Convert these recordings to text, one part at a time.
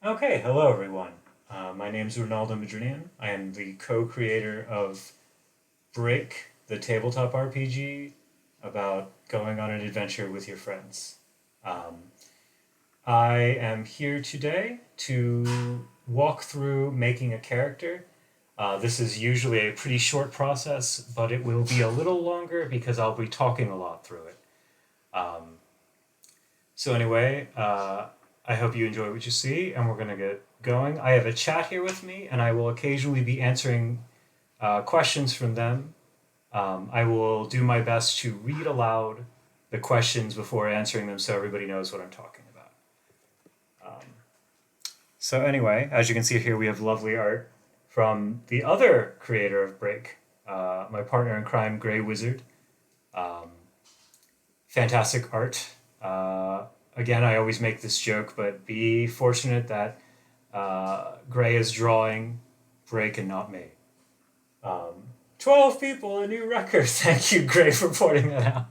Okay, hello everyone. My name is Ronaldo Madrinian. I am the co-creator of Break, the tabletop RPG about going on an adventure with your friends. Um, I am here today to walk through making a character. This is usually a pretty short process, but it will be a little longer because I'll be talking a lot through it. Um, So anyway, I hope you enjoy what you see, and we're gonna get going. I have a chat here with me, and I will occasionally be answering questions from them. I will do my best to read aloud the questions before answering them, so everybody knows what I'm talking about. Um, so anyway, as you can see here, we have lovely art from the other creator of Break, my partner in crime, Grey Wizard. Um, Fantastic art. Again, I always make this joke, but be fortunate that Gray is drawing Break and not me. 12 people, a new record. Thank you, Gray, for pointing that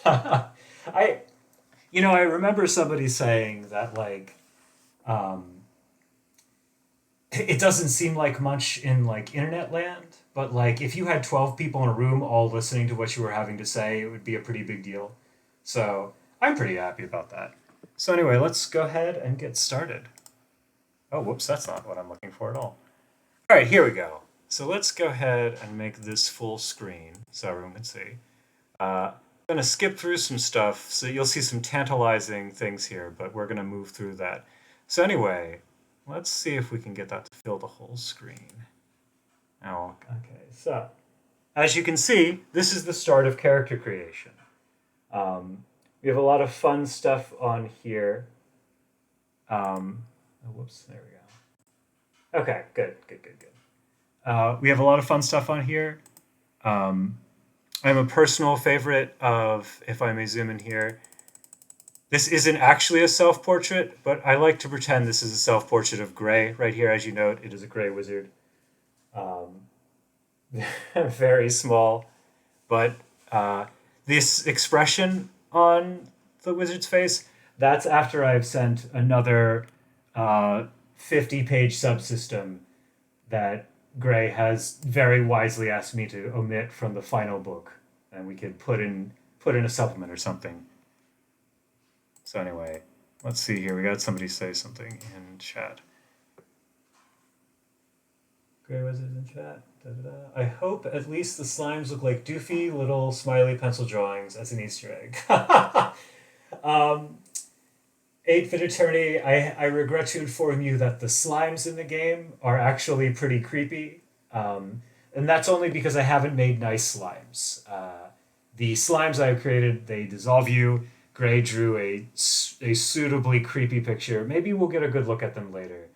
out. I remember somebody saying that, um, it doesn't seem like much in, internet land, but, if you had 12 people in a room all listening to what you were having to say, it would be a pretty big deal. So I'm pretty happy about that. So anyway, let's go ahead and get started. Oh, whoops, that's not what I'm looking for at all. All right, here we go. So let's go ahead and make this full screen so everyone can see. I'm going to skip through some stuff, so you'll see some tantalizing things here, but we're going to move through that. So anyway, let's see if we can get that to fill the whole screen. Oh, okay. So, as you can see, this is the start of character creation. Um, we have a lot of fun stuff on here. Whoops, there we go. Okay, good, good, good, good. We have a lot of fun stuff on here. Um, I'm a personal favorite of, if I may zoom in here, this isn't actually a self-portrait, but I like to pretend this is a self-portrait of Gray. Right here, as you note, it is a Gray wizard. Um, very small, but this expression on the wizard's face, that's after I've sent another 50-page subsystem that Gray has very wisely asked me to omit from the final book, and we could put in a supplement or something. So anyway, let's see here. We got somebody say something in chat. Gray Wizards in chat. Da-da-da. I hope at least the slimes look like doofy little smiley pencil drawings as an Easter egg. 8-Bit Attorney, I regret to inform you that the slimes in the game are actually pretty creepy. And that's only because I haven't made nice slimes. The slimes I've created, they dissolve you. Gray drew a suitably creepy picture. Maybe we'll get a good look at them later.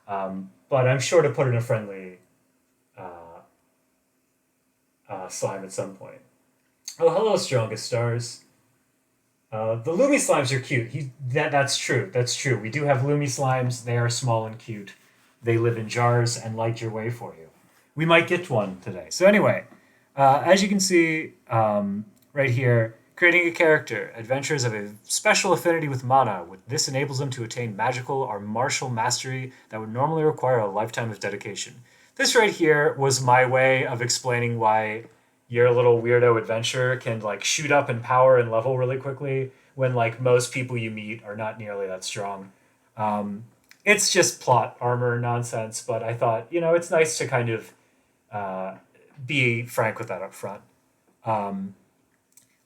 But I'm sure to put in a friendly slime at some point. Oh, hello, Strongest Stars. The Lumi slimes are cute. That's true. That's true. We do have Lumi slimes. They are small and cute. They live in jars and light your way for you. We might get one today. So anyway, as you can see right here, creating a character. Adventurers have a special affinity with mana. This enables them to attain magical or martial mastery that would normally require a lifetime of dedication. This right here was my way of explaining why your little weirdo adventurer can shoot up in power and level really quickly when most people you meet are not nearly that strong. It's just plot armor nonsense, but I thought it's nice to kind of be frank with that up front.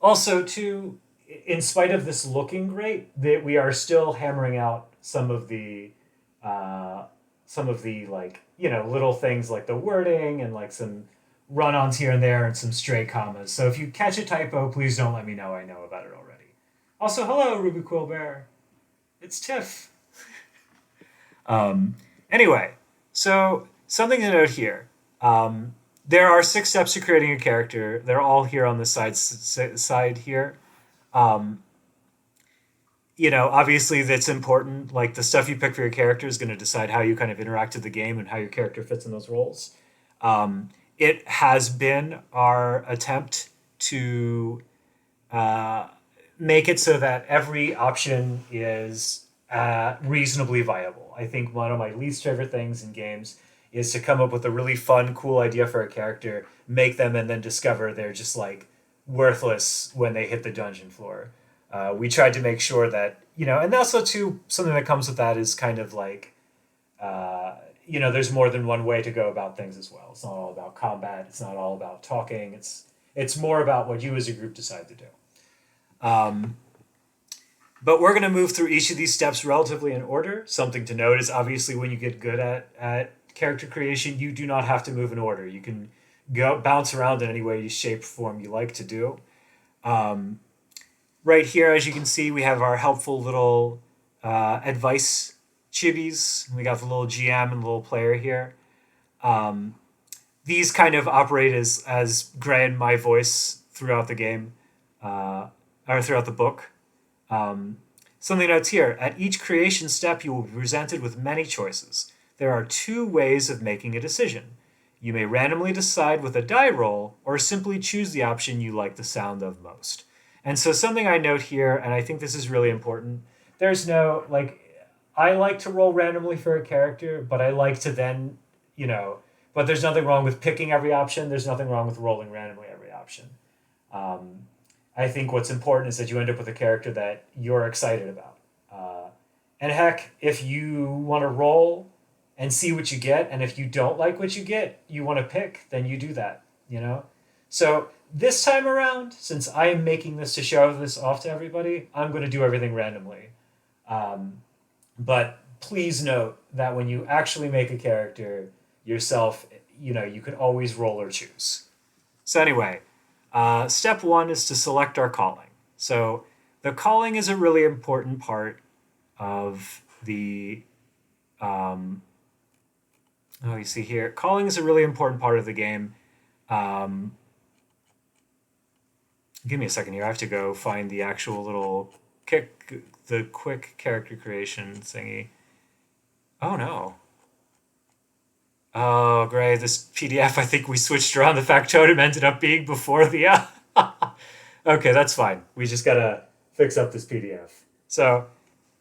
Also, too, in spite of this looking great, that we are still hammering out some of the little things like the wording and some run-ons here and there and some stray commas. So if you catch a typo, please don't let me know. I know about it already. Also, hello, Ruby Quill Bear. It's Tiff. Anyway, so something to note here. There are 6 steps to creating a character. They're all here on the side here. Obviously that's important. The stuff you pick for your character is going to decide how you kind of interact with the game and how your character fits in those roles. It has been our attempt to make it so that every option is reasonably viable. I think one of my least favorite things in games is to come up with a really fun, cool idea for a character, make them, and then discover they're just like worthless when they hit the dungeon floor. We tried to make sure that, and also too, something that comes with that is kind of like, there's more than one way to go about things as well. It's not all about combat. It's not all about talking. It's more about what you as a group decide to do. But we're going to move through each of these steps relatively in order. Something to note is obviously when you get good at character creation, you do not have to move in order. You can go bounce around in any way, shape, form you like to do. Right here, as you can see, we have our helpful little advice chibis. We got the little GM and the little player here. These kind of operate as Gray and my voice throughout the game, or throughout the book. Something notes here, at each creation step, you will be presented with many choices. There are 2 ways of making a decision. You may randomly decide with a die roll, or simply choose the option you like the sound of most. And so something I note here, and I think this is really important, there's no, I like to roll randomly for a character, but I like to then, but there's nothing wrong with picking every option. There's nothing wrong with rolling randomly every option. I think what's important is that you end up with a character that you're excited about. And heck, if you want to roll and see what you get, and if you don't like what you get, you want to pick, then you do that, So this time around, since I am making this to show this off to everybody, I'm going to do everything randomly. But please note that when you actually make a character yourself, you can always roll or choose. So anyway, step 1 is to select our calling. So the calling is a really important part of the, you see here, calling is a really important part of the game. Give me a second here. I have to go find the actual little the quick character creation thingy. Oh no. Oh, great. This PDF, I think we switched around. The factotum ended up being before the... Okay, that's fine. We just got to fix up this PDF. So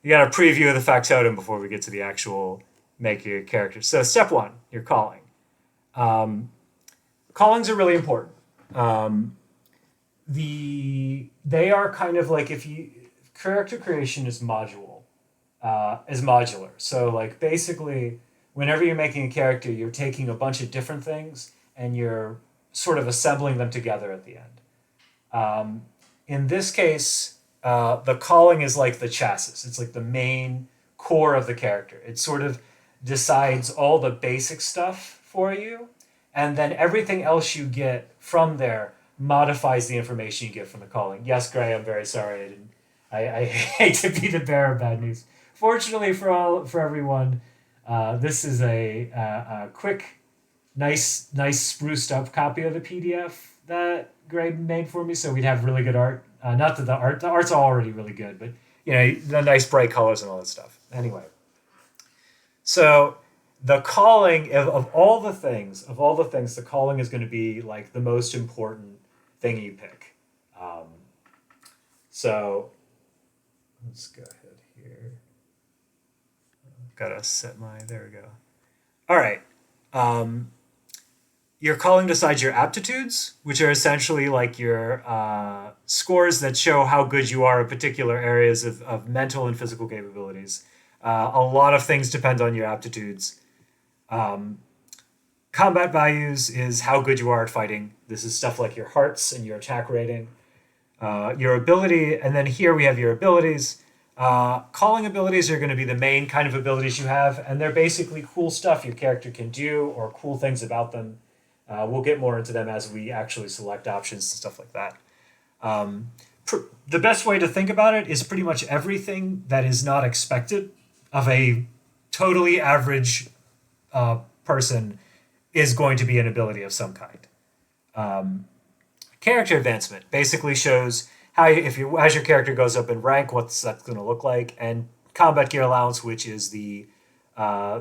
you got a preview of the factotum before we get to the actual make your character. So step 1, your calling. Callings are really important. They are kind of like character creation is modular. So basically, whenever you're making a character, you're taking a bunch of different things and you're sort of assembling them together at the end. In this case, the calling is like the chassis. It's like the main core of the character. It sort of decides all the basic stuff for you, and then everything else you get from there modifies the information you get from the calling. Yes, Gray, I'm very sorry. I hate to be the bearer of bad news. Fortunately for everyone, this is a quick, nice spruced up copy of the PDF that Gray made for me, so we'd have really good art. Not that the art's already really good, but the nice bright colors and all that stuff. Anyway, so the calling of all the things, the calling is going to be like the most important thing you pick. So let's go ahead here. Gotta set there we go. All right. Your calling decides your aptitudes, which are essentially like your scores that show how good you are in particular areas of mental and physical capabilities. A lot of things depend on your aptitudes. Combat values is how good you are at fighting. This is stuff like your hearts and your attack rating. Your ability, and then here we have your abilities. Calling abilities are going to be the main kind of abilities you have, and they're basically cool stuff your character can do or cool things about them. We'll get more into them as we actually select options and stuff like that. The best way to think about it is pretty much everything that is not expected of a totally average person is going to be an ability of some kind. Character advancement basically shows how as your character goes up in rank, what's that going to look like, and combat gear allowance, which is the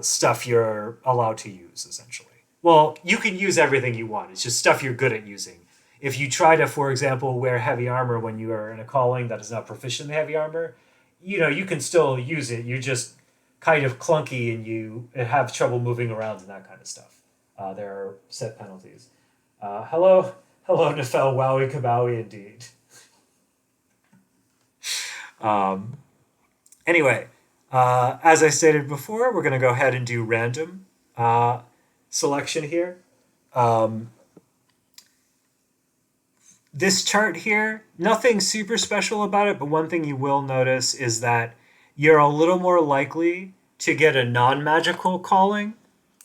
stuff you're allowed to use, essentially. Well, you can use everything you want. It's just stuff you're good at using. If you try to, for example, wear heavy armor when you are in a calling that is not proficient in heavy armor, you can still use it. You're just kind of clunky and you have trouble moving around and that kind of stuff. There are set penalties. Hello, Nefel, wowie kabowie indeed. Um, anyway, as I stated before, we're going to go ahead and do random selection here. This chart here, nothing super special about it, but one thing you will notice is that you're a little more likely to get a non-magical calling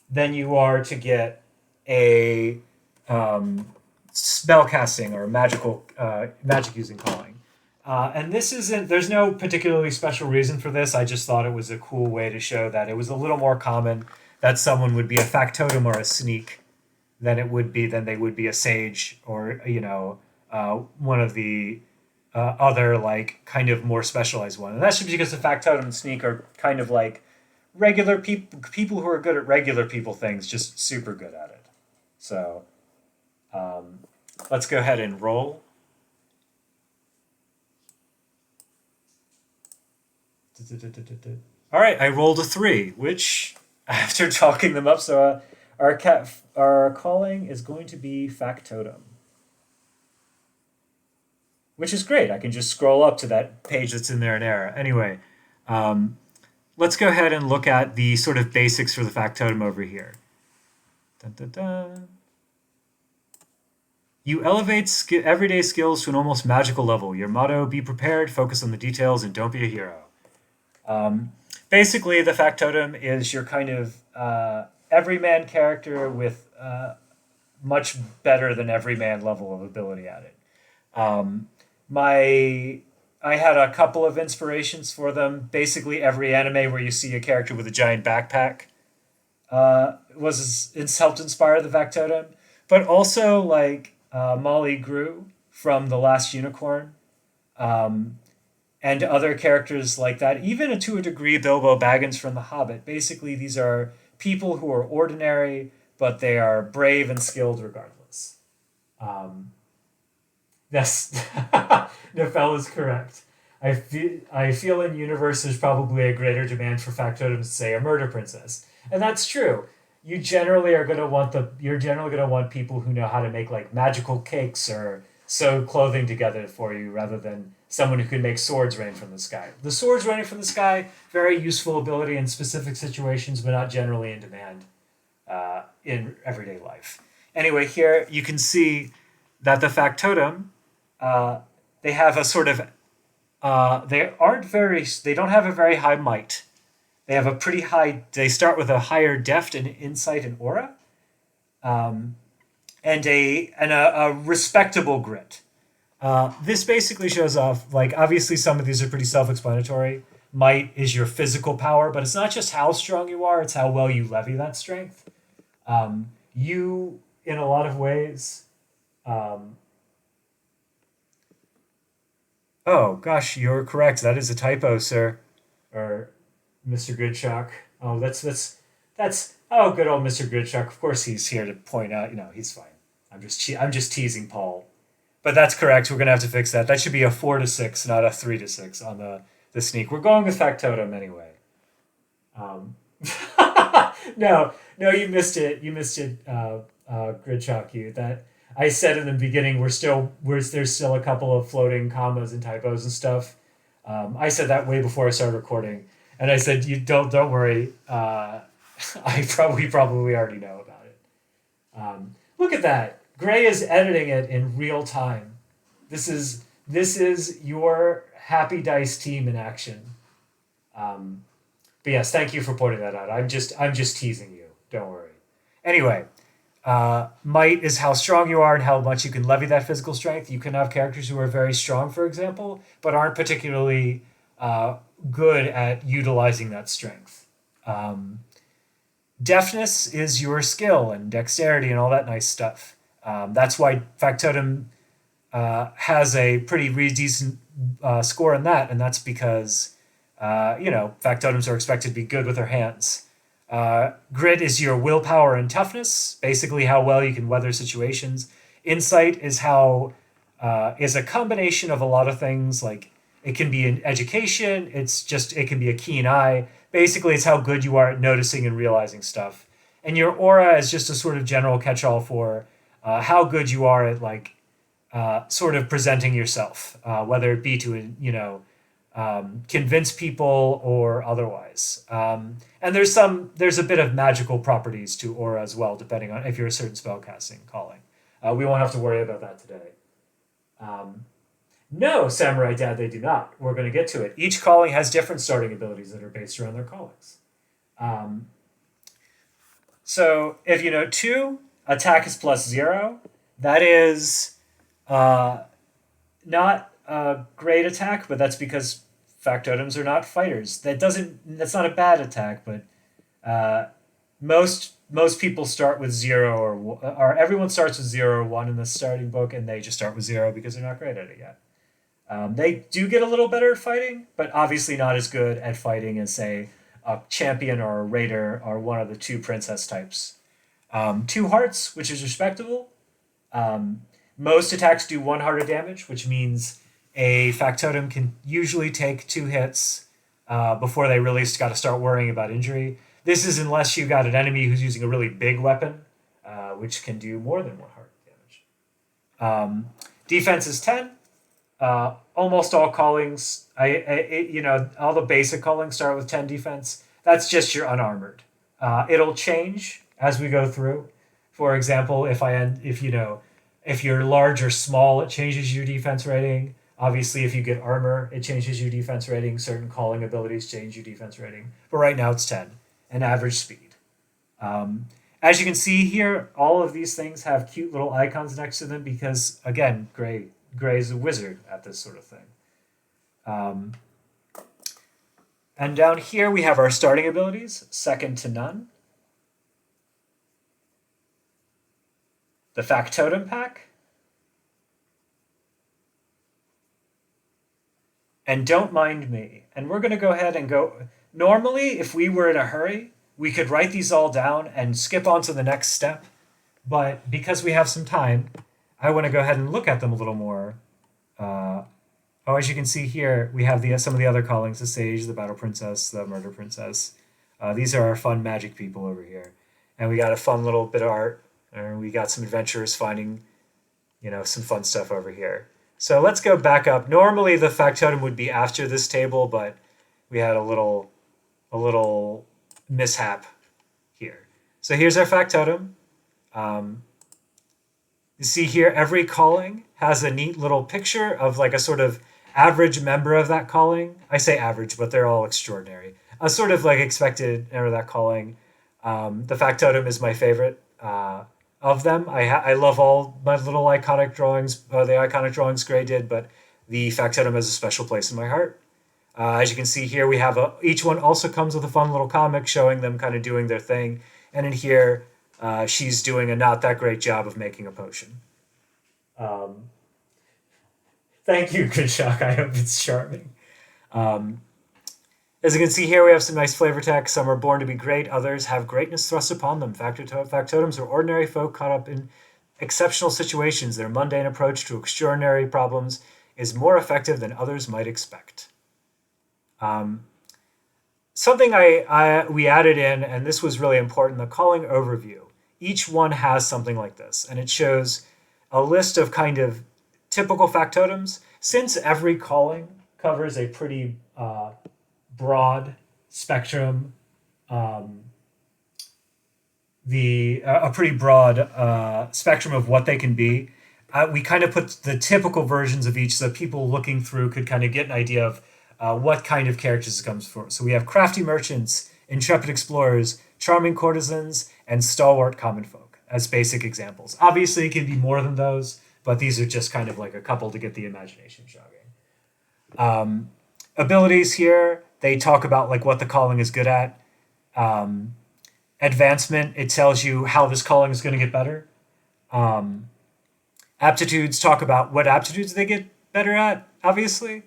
than you are to get a spell casting or magic using calling. And this isn't, there's no particularly special reason for this. I just thought it was a cool way to show that it was a little more common that someone would be a factotum or a sneak than they would be a sage or, one of the other like kind of more specialized one. And that's just because the factotum and sneak are kind of like regular people who are good at regular people things, just super good at it. So let's go ahead and roll. All right, I rolled a 3, which after talking them up, so our calling is going to be factotum, which is great. I can just scroll up to that page that's in there in error. Anyway, let's go ahead and look at the sort of basics for the factotum over here. Dun, dun, dun. You elevate everyday skills to an almost magical level. Your motto, be prepared, focus on the details, and don't be a hero. Basically, the factotum is your kind of everyman character with much better than everyman level of ability at it. I had a couple of inspirations for them. Basically, every anime where you see a character with a giant backpack helped inspire the factotum, but also like Molly Grew from The Last Unicorn, and other characters like that, even to a degree, Bilbo Baggins from The Hobbit. Basically, these are people who are ordinary, but they are brave and skilled regardless. Yes, Nefel is correct. I feel in universe there's probably a greater demand for factotums to say a murder princess, and that's true. You're generally going to want people who know how to make like magical cakes or sew clothing together for you, rather than someone who can make swords rain from the sky. The swords raining from the sky, very useful ability in specific situations, but not generally in demand in everyday life. Anyway, here you can see that the factotum, they have a sort of, they don't have a very high might. They have they start with a higher deft and insight and aura, and a respectable grit. This basically shows off, like, obviously some of these are pretty self-explanatory. Might is your physical power, but it's not just how strong you are, it's how well you levy that strength. You, in a lot of ways... oh, gosh, you're correct. That is a typo, sir. Or Mr. Goodshock. Oh, that's oh, good old Mr. Goodshock. Of course he's here to point out, he's fine. I'm just teasing Paul. But that's correct. We're going to have to fix that. That should be a 4 to 6, not a 3 to 6 on the sneak. We're going with factotum anyway. No, you missed it. You missed it, Gridchock. That I said in the beginning, there's still a couple of floating commas and typos and stuff. I said that way before I started recording, and I said, "You don't worry. I probably already know about it." Look at that. Gray is editing it in real time. This is your Happy Dice team in action. But yes, thank you for pointing that out. I'm just teasing you. Don't worry. Anyway, might is how strong you are and how much you can levy that physical strength. You can have characters who are very strong, for example, but aren't particularly good at utilizing that strength. Deftness is your skill and dexterity and all that nice stuff. That's why factotum has a pretty decent score in that, and that's because factotums are expected to be good with their hands. Grit is your willpower and toughness, basically how well you can weather situations. Insight is a combination of a lot of things. Like, It can be in education. It can be a keen eye. Basically, it's how good you are at noticing and realizing stuff. And your aura is just a sort of general catch-all for how good you are at like sort of presenting yourself, whether it be to convince people or otherwise. And there's a bit of magical properties to aura as well, depending on if you're a certain spellcasting calling. We won't have to worry about that today. Um, no, Samurai Dad, they do not. We're going to get to it. Each calling has different starting abilities that are based around their callings. Um, so if you know two, attack is +0. That is uh, not a great attack, but that's because factotums are not fighters. That's not a bad attack, but uh, most people start with 0 or everyone starts with 0 or 1 in the starting book, and they just start with 0 because they're not great at it yet. They do get a little better at fighting, but obviously not as good at fighting as, say, a champion or a raider or one of the two princess types. Two hearts, which is respectable. Um, Most attacks do one heart of damage, which means a factotum can usually take 2 hits before they really got to start worrying about injury. This is unless you got an enemy who's using a really big weapon, which can do more than one heart damage. Defense is 10. Almost all callings, all the basic callings start with 10 defense. That's just your unarmored. It'll change as we go through. For example, if you're large or small, it changes your defense rating. Obviously, if you get armor, it changes your defense rating. Certain calling abilities change your defense rating. But right now it's 10, and average speed. As you can see here, all of these things have cute little icons next to them because, again, Gray's a wizard at this sort of thing. And down here we have our starting abilities, second to none. The Factotum Pack. And Don't Mind Me. And we're going to go ahead and go... Normally, if we were in a hurry, we could write these all down and skip on to the next step. But because we have some time, I want to go ahead and look at them a little more. As you can see here, we have some of the other callings, the Sage, the Battle Princess, the Murder Princess. These are our fun magic people over here. And we got a fun little bit of art. And we got some adventurers finding, some fun stuff over here. So let's go back up. Normally the factotum would be after this table, but we had a little mishap here. So here's our factotum. You see here, every calling has a neat little picture of like a sort of average member of that calling. I say average, but they're all extraordinary. A sort of like expected member of that calling. The factotum is my favorite of them. I love all my little iconic drawings, the iconic drawings Gray did, but the factotum has a special place in my heart. As you can see here, we have each one also comes with a fun little comic showing them kind of doing their thing. And in here, she's doing a not that great job of making a potion. Thank you, Good Shock. I hope it's charming. As you can see here, we have some nice flavor text. Some are born to be great. Others have greatness thrust upon them. Factotums are ordinary folk caught up in exceptional situations. Their mundane approach to extraordinary problems is more effective than others might expect. Something we added in, and this was really important, the calling overview. Each one has something like this, and it shows a list of kind of typical factotums. Since every calling covers a pretty broad spectrum, a pretty broad spectrum of what they can be, we kind of put the typical versions of each so people looking through could kind of get an idea of what kind of characters it comes for. So we have crafty merchants, intrepid explorers, charming courtesans, and stalwart common folk as basic examples. Obviously, it can be more than those, but these are just kind of like a couple to get the imagination jogging. Abilities here, they talk about like what the calling is good at. Advancement, it tells you how this calling is going to get better. Aptitudes talk about what aptitudes they get better at, obviously.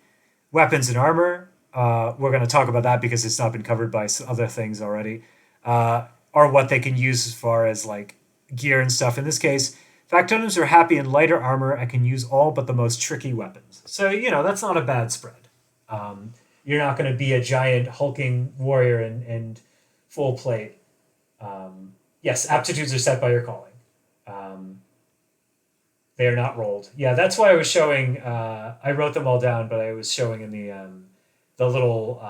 Weapons and armor, we're going to talk about that because it's not been covered by other things already, are what they can use as far as like gear and stuff. In this case, factotums are happy in lighter armor and can use all but the most tricky weapons. So, that's not a bad spread. You're not going to be a giant hulking warrior and full plate. Yes, aptitudes are set by your calling. Um, they are not rolled. Yeah, that's why I was showing. I wrote them all down, but I was showing in the little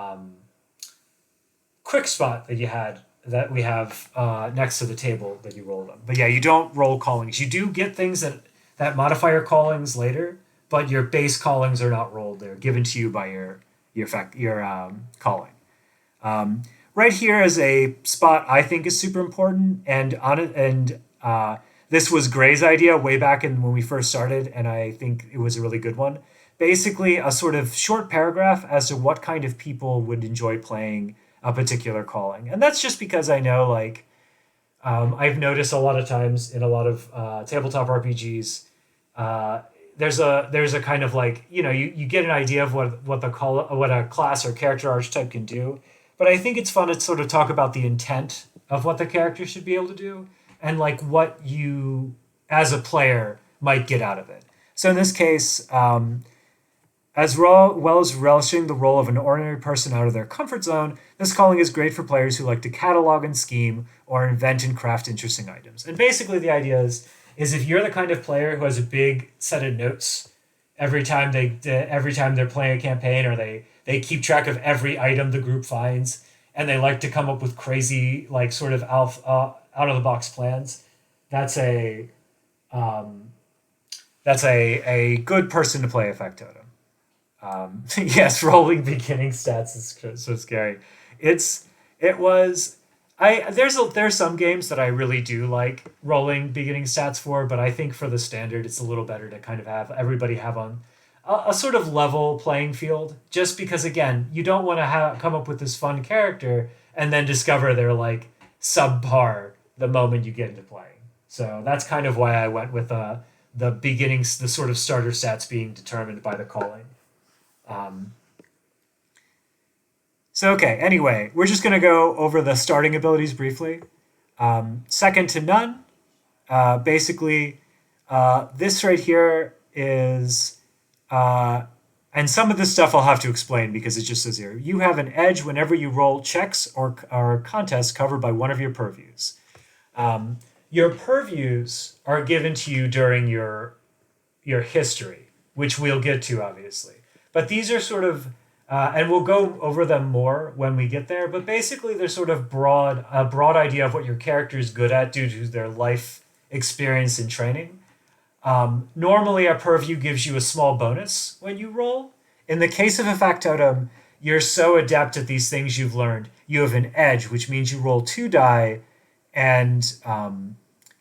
quick spot that you had that we have next to the table that you roll them. But yeah, you don't roll callings. You do get things that modify your callings later, but your base callings are not rolled. They're given to you by your calling. Right here is a spot I think is super important, and on it and this was Gray's idea way back in when we first started, and I think it was a really good one. Basically, a sort of short paragraph as to what kind of people would enjoy playing a particular calling, and that's just because I know I've noticed a lot of times in a lot of tabletop RPGs. Uh, there's a kind of you get an idea of what a class or character archetype can do, but I think it's fun to sort of talk about the intent of what the character should be able to do and like what you as a player might get out of it. So in this case, as well as relishing the role of an ordinary person out of their comfort zone, this calling is great for players who like to catalog and scheme or invent and craft interesting items. And basically, the idea is if you're the kind of player who has a big set of notes every time they're playing a campaign, or they keep track of every item the group finds, and they like to come up with crazy sort of out of the box plans. That's a good person to play a factotum. Yes, rolling beginning stats is so scary. It was there's some games that I really do like rolling beginning stats for, but I think for the standard it's a little better to kind of have everybody have on a sort of level playing field. Just because again, you don't want to come up with this fun character and then discover they're like subpar the moment you get into playing. So that's kind of why I went with the beginnings, the sort of starter stats being determined by the calling. So, okay, anyway, we're just going to go over the starting abilities briefly. Second to none, basically, this right here is, and some of this stuff I'll have to explain because it just says here, you have an edge whenever you roll checks or contests covered by one of your purviews. Your purviews are given to you during your history, which we'll get to, obviously. But these are sort of, and we'll go over them more when we get there. But basically, they're sort of a broad idea of what your character is good at due to their life experience and training. Normally, a purview gives you a small bonus when you roll. In the case of a factotum, you're so adept at these things you've learned, you have an edge, which means you roll 2 die, and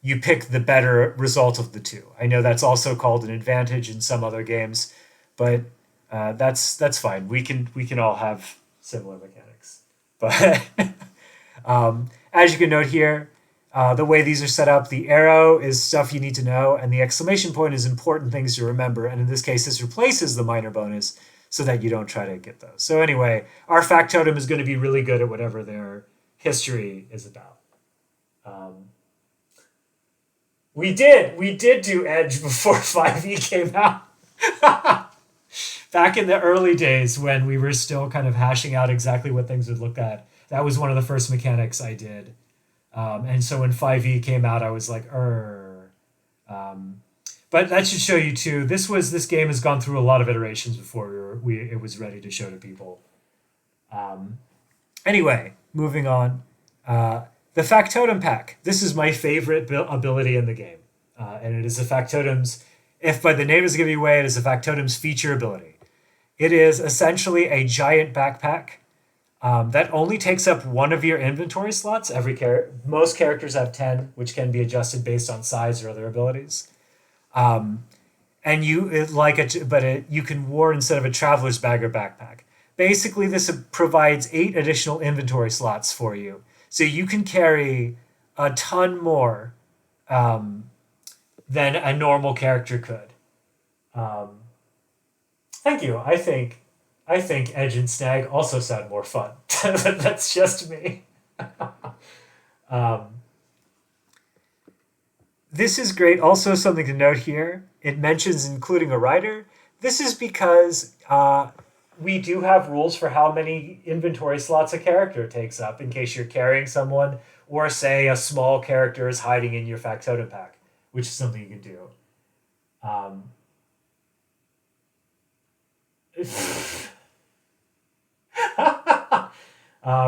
you pick the better result of the two. I know that's also called an advantage in some other games, but that's fine. We can all have similar mechanics. But as you can note here, the way these are set up, the arrow is stuff you need to know, and the exclamation point is important things to remember. And in this case, this replaces the minor bonus so that you don't try to get those. So anyway, our factotum is going to be really good at whatever their history is about. We did do Edge before 5e came out. Back in the early days when we were still kind of hashing out exactly what things would look at. That was one of the first mechanics I did. And so when 5e came out, I was like, but that should show you too. This game has gone through a lot of iterations before it was ready to show to people. Anyway, moving on. The Factotum Pack. This is my favorite ability in the game. And it is a Factotum's, if by the name is giving away, it is a Factotum's feature ability. It is essentially a giant backpack that only takes up one of your inventory slots. Most characters have 10, which can be adjusted based on size or other abilities. And you can ward instead of a traveler's bag or backpack. Basically, this provides 8 additional inventory slots for you, so you can carry a ton more than a normal character could. Thank you. I think Edge and Snag also sound more fun. That's just me. This is great. Also, something to note here. It mentions including a rider. This is because we do have rules for how many inventory slots a character takes up in case you're carrying someone, or say a small character is hiding in your factotum pack, which is something you can do. Um,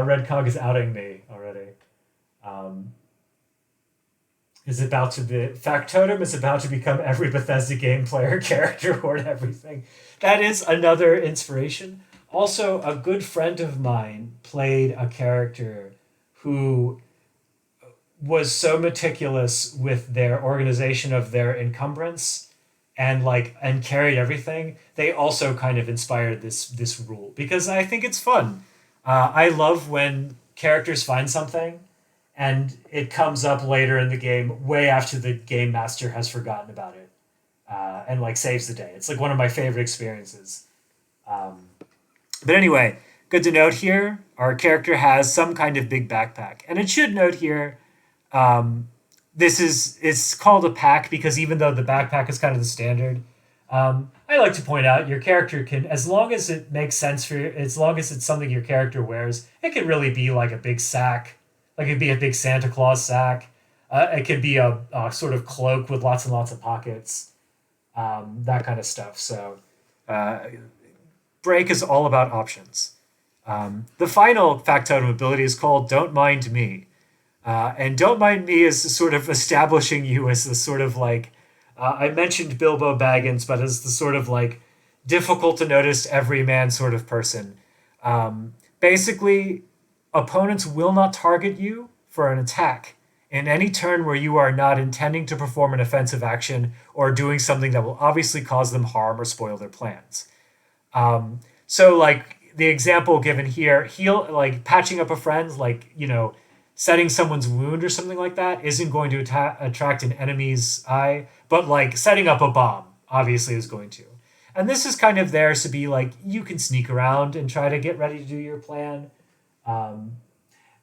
Red Cog is outing me already. Um, is about to be Factotum is about to become every Bethesda game player character or everything. That is another inspiration. Also, a good friend of mine played a character who was so meticulous with their organization of their encumbrance and carried everything. They also kind of inspired this rule because I think it's fun. I love when characters find something and it comes up later in the game, way after the game master has forgotten about it, and like saves the day. It's like one of my favorite experiences. Um, but anyway, good to note here. Our character has some kind of big backpack, and it should note here. Um, this is it's called a pack because even though the backpack is kind of the standard, I like to point out your character can, as long as it makes sense for you, as long as it's something your character wears, it can really be like a big sack. Like it could be a big Santa Claus sack. It could be a sort of cloak with lots and lots of pockets, that kind of stuff. So, uh, Break is all about options. The final factotum ability is called Don't Mind Me. And Don't Mind Me is sort of establishing you as the sort of like, I mentioned Bilbo Baggins, but as the sort of like difficult to notice everyman sort of person. Basically, opponents will not target you for an attack in any turn where you are not intending to perform an offensive action or doing something that will obviously cause them harm or spoil their plans. So like the example given here, heal like patching up a friend, like setting someone's wound or something like that isn't going to attract an enemy's eye, but like setting up a bomb obviously is going to. And this is kind of there to be like you can sneak around and try to get ready to do your plan. Um,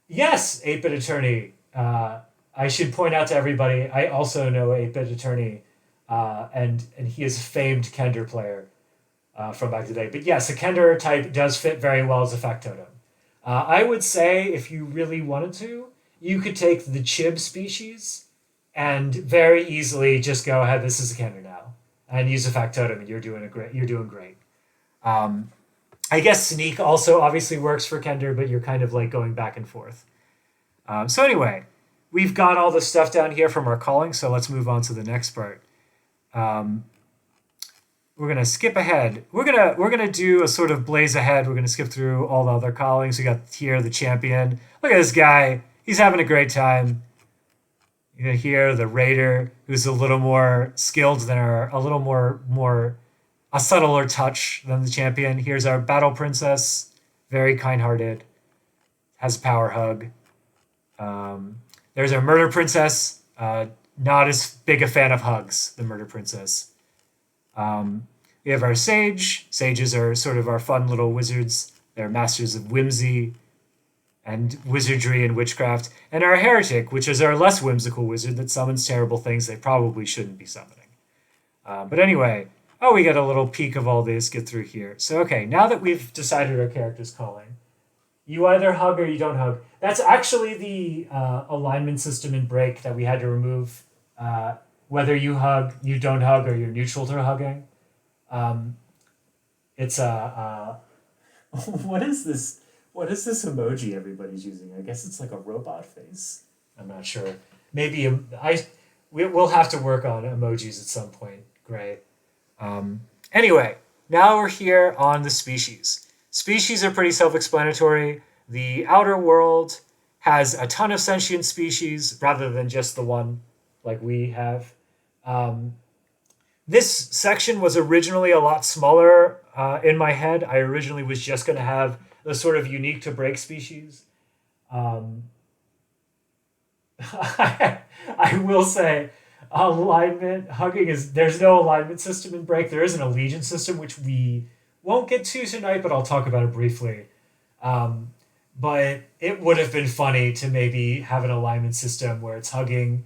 yes, 8-Bit Attorney. I should point out to everybody, I also know 8-Bit Attorney, and he is a famed Kender player from back in the day. But yes, a Kender type does fit very well as a factotum. I would say if you really wanted to, you could take the Chib species and very easily just go ahead. This is a Kender now, and use a factotum, and you're doing great. You're doing great. Um, I guess Sneak also obviously works for Kender, but you're kind of like going back and forth. So anyway, we've got all the stuff down here from our calling, so let's move on to the next part. Um, we're gonna skip ahead. We're gonna do a sort of blaze ahead. We're gonna skip through all the other callings. We got here the champion. Look at this guy. He's having a great time. You're gonna hear the raider, who's a little more skilled than a little more a subtler touch than the champion. Here's our battle princess, very kind-hearted, has a power hug. There's our murder princess, not as big a fan of hugs. The murder princess. We have our sage. Sages are sort of our fun little wizards. They're masters of whimsy and wizardry and witchcraft. And our heretic, which is our less whimsical wizard that summons terrible things they probably shouldn't be summoning. But anyway, we get a little peek of all this, get through here. So, okay, now that we've decided our character's calling, you either hug or you don't hug. That's actually the alignment system in Break that we had to remove. Whether you hug, you don't hug, or you're neutral to hugging. It's a what is this? What is this emoji everybody's using? I guess it's like a robot face. I'm not sure. Maybe we'll have to work on emojis at some point. Great. Anyway, now we're here on the species. Species are pretty self-explanatory. The outer world has a ton of sentient species rather than just the one like we have. This section was originally a lot smaller in my head. I originally was just going to have the sort of unique to Break species. I will say alignment hugging there's no alignment system in Break. There is an allegiance system, which we won't get to tonight, but I'll talk about it briefly. But it would have been funny to maybe have an alignment system where it's hugging,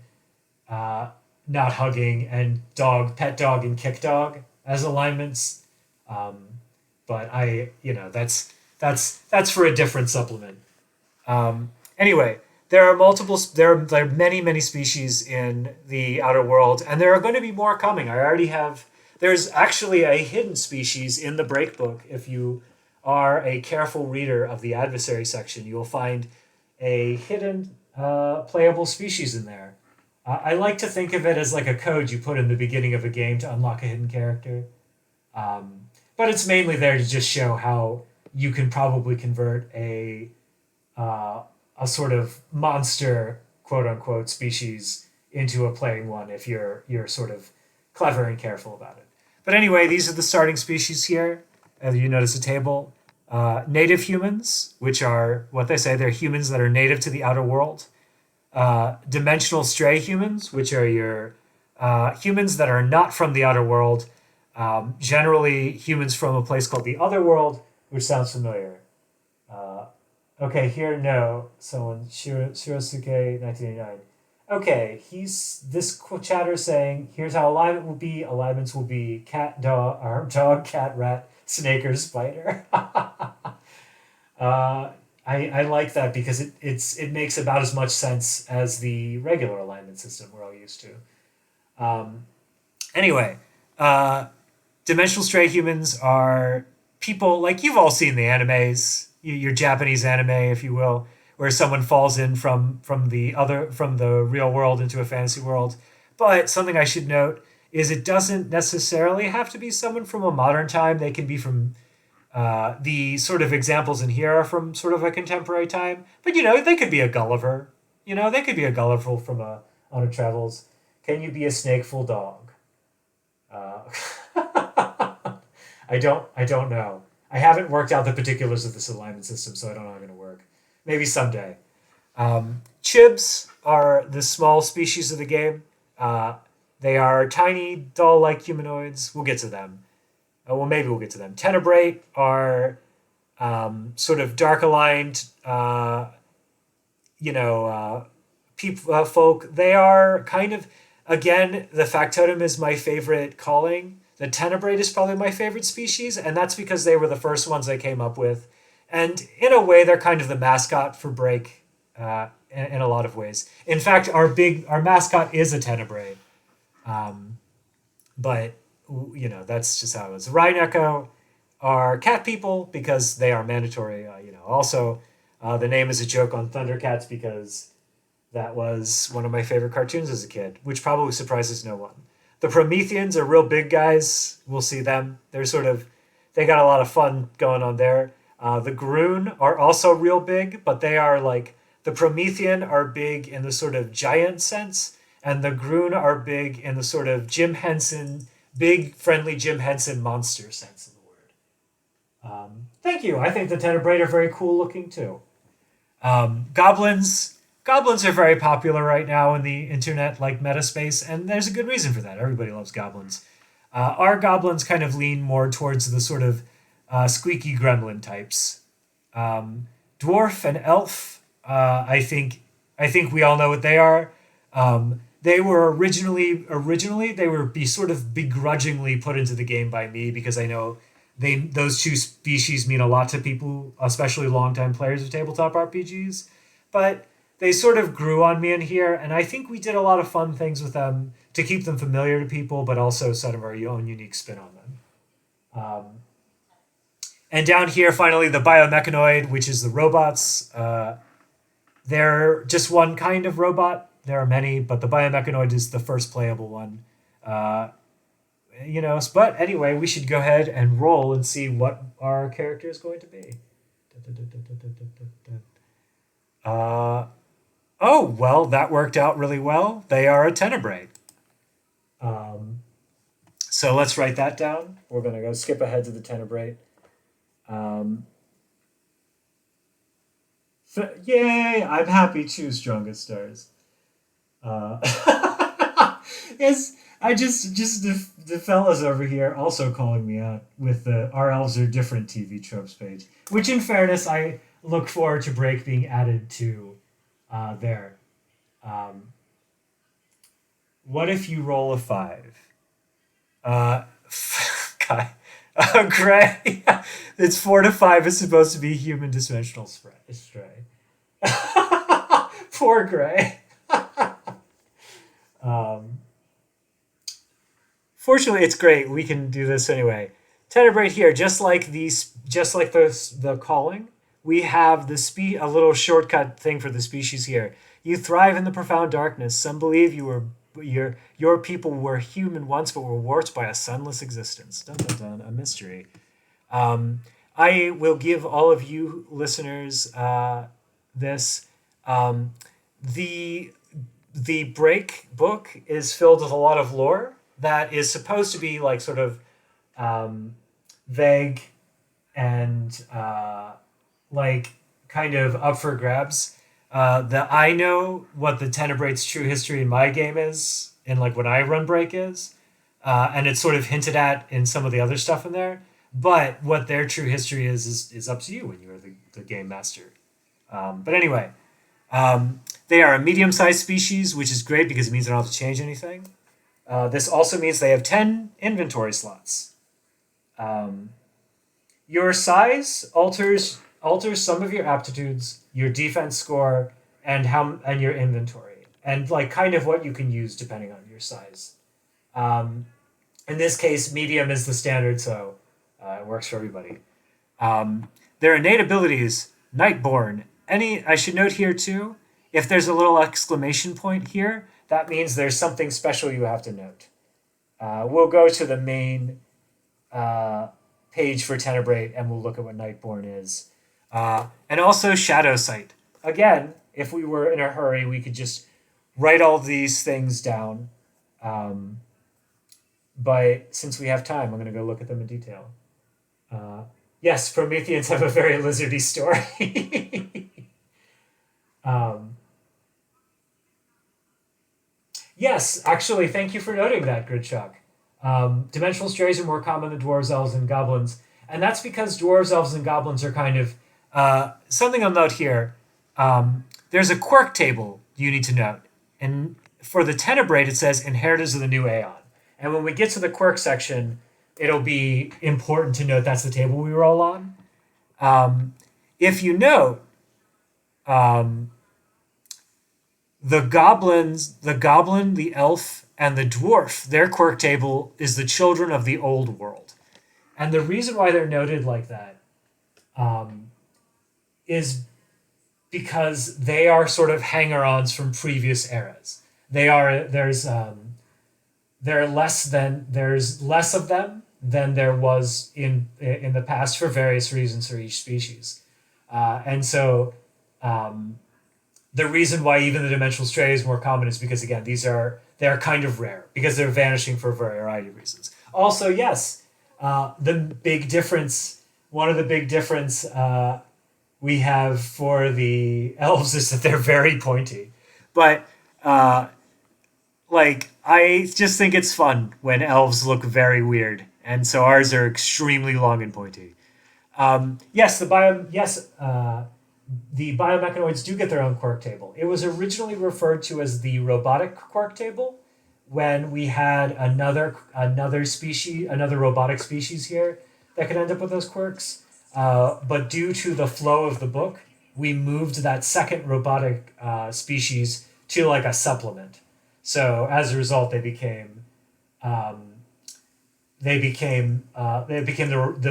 not hugging, and pet dog, and kick dog as alignments. but that's for a different supplement. Anyway, there are many species in the outer world, and there are going to be more coming. I already have. There's actually a hidden species in the break book. If you are a careful reader of the adversary section, you will find a hidden playable species in there. I like to think of it as like a code you put in the beginning of a game to unlock a hidden character. But it's mainly there to just show how you can probably convert uh, a sort of monster quote unquote species into a playing one if you're sort of clever and careful about it. But anyway, these are the starting species here. As you notice a table. Native humans, which are what they say, they're humans that are native to the outer world. Dimensional stray humans, which are your humans that are not from the outer world, generally humans from a place called the other world, which sounds familiar. Uh, okay, here, no. Someone, Shirosuke, 1989. Okay, he's this chatter saying, here's how alignment will be. Alignments will be cat, dog, or dog, cat, rat, snake, or spider. I like that because it makes about as much sense as the regular alignment system we're all used to. Anyway, uh, dimensional stray humans are people like you've all seen the animes, your Japanese anime, if you will, where someone falls in from the real world into a fantasy world. But something I should note is it doesn't necessarily have to be someone from a modern time. They can be from the sort of examples in here are from sort of a contemporary time, but they could be a Gulliver. They could be a Gulliver from a on a travels. Can you be a snakeful dog? Uh, I don't know. I haven't worked out the particulars of this alignment system, so I don't know how it's going to work. Maybe someday. Chibs are the small species of the game. Uh, they are tiny, doll-like humanoids. We'll get to them. Well, maybe we'll get to them. Tenebrate are sort of dark aligned, folk. They are kind of, again, the factotum is my favorite calling. The tenebrate is probably my favorite species, and that's because they were the first ones I came up with. And in a way, they're kind of the mascot for Break in a lot of ways. In fact, our mascot is a tenebrate. But that's just how it is. Rhine Echo are cat people because they are mandatory. Also, the name is a joke on Thundercats because that was one of my favorite cartoons as a kid, which probably surprises no one. The Prometheans are real big guys. We'll see them. They got a lot of fun going on there. The Groon are also real big, but they are like the Promethean are big in the sort of giant sense, and the Groon are big in the sort of Jim Henson, big friendly Jim Henson monster sense of the word. Thank you. I think the Tenebrae are very cool looking too. Goblins are very popular right now in the internet, like Metaspace, and there's a good reason for that. Everybody loves goblins. Our goblins kind of lean more towards the sort of squeaky gremlin types. Dwarf and elf, I think we all know what they are. They were originally they were sort of begrudgingly put into the game by me because I know those two species mean a lot to people, especially longtime players of tabletop RPGs. But they sort of grew on me in here, and I think we did a lot of fun things with them to keep them familiar to people, but also sort of our own unique spin on them. And down here, finally, the biomechanoid, which is the robots. They're just one kind of robot. There are many, but the biomechanoid is the first playable one. But anyway, we should go ahead and roll and see what our character is going to be. Oh, well, that worked out really well. They are a tenebrae. So let's write that down. We're going to go skip ahead to the tenebrae. Yay! I'm happy. Choose strongest stars. Yes, I just the fellas over here also calling me out with the our elves are different TV tropes page, which in fairness I look forward to break being added to there. Um, what if you roll a 5? Uh, God, Gray. It's 4 to 5 is supposed to be human dimensional stray. Poor Gray. Um, Fortunately, it's great. We can do this anyway. Tenebrae here, just like the calling, we have a little shortcut thing for the species here. You thrive in the profound darkness. Some believe your people were human once, but were warped by a sunless existence. Dun dun dun, a mystery. Um, I will give all of you listeners this. Um, the the break book is filled with a lot of lore that is supposed to be like sort of um, vague and like kind of up for grabs. I know what the Tenebrate's true history in my game is, and like when I run break is, and it's sort of hinted at in some of the other stuff in there. But what their true history is up to you when you're the game master. But anyway, they are a medium-sized species, which is great because it means they don't have to change anything. This also means they have 10 inventory slots. Um, your size alters some of your aptitudes, your defense score, and your inventory, and like kind of what you can use depending on your size. Um, in this case, medium is the standard, so it works for everybody. Their innate abilities, Nightborn. I should note here too, if there's a little exclamation point here, that means there's something special you have to note. We'll go to the main page for Tenebrate and we'll look at what Nightborn is. And also Shadow Sight. Again, if we were in a hurry, we could just write all these things down. But since we have time, I'm going to go look at them in detail. Yes, Prometheans have a very lizardy story. Yes, actually, thank you for noting that, Gridshock. Dimensional strays are more common than dwarves, elves, and goblins, and that's because dwarves, elves, and goblins are kind of something I'll note here. There's a quirk table you need to note, and for the Tenebrate, it says Inheritors of the New Aeon. And when we get to the quirk section, it'll be important to note that's the table we roll on. If you note, the goblin, the elf, and the dwarf, their quirk table is the children of the old world. And the reason why they're noted like that is because they are sort of hanger-ons from previous eras. There's less of them than there was in the past for various reasons for each species, and so the reason why even the dimensional stray is more common is because again they are kind of rare because they're vanishing for a variety of reasons. Also, yes, the big difference, one of the big difference we have for the elves is that they're very pointy, but like I just think it's fun when elves look very weird, and so ours are extremely long and pointy. Yes, the biomechanoids do get their own quirk table. It was originally referred to as the robotic quirk table when we had another robotic species here that could end up with those quirks. But due to the flow of the book, we moved that second robotic species to like a supplement. So as a result, they became the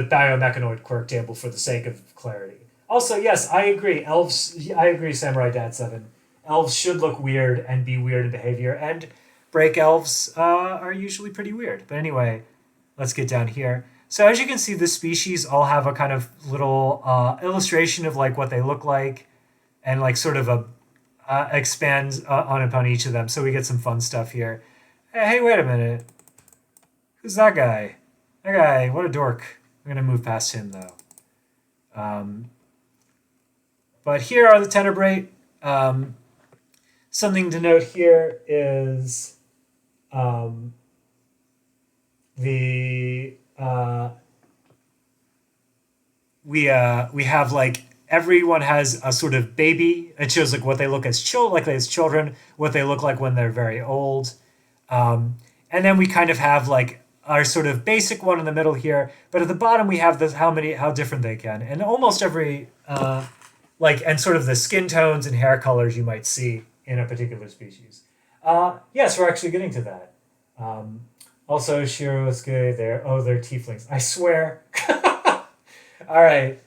biomechanoid quirk table for the sake of clarity. Also, yes, I agree. I agree, Samurai Dad 7. Elves should look weird and be weird in behavior, and break elves are usually pretty weird. But anyway, let's get down here. So as you can see, the species all have a kind of little illustration of like what they look like, and like sort of a expands on upon each of them. So we get some fun stuff here. Hey, wait a minute. Who's that guy? That guy, what a dork. I'm gonna move past him though. But here are the Tenebrate. Something to note here is the we have like everyone has a sort of baby. It shows like what they look as children, what they look like when they're very old, and then we kind of have like our sort of basic one in the middle here, but at the bottom we have this how different they can, and almost every and sort of the skin tones and hair colors you might see in a particular species. Yes, we're actually getting to that. Also, Shirosuke, they're tieflings. I swear. All right.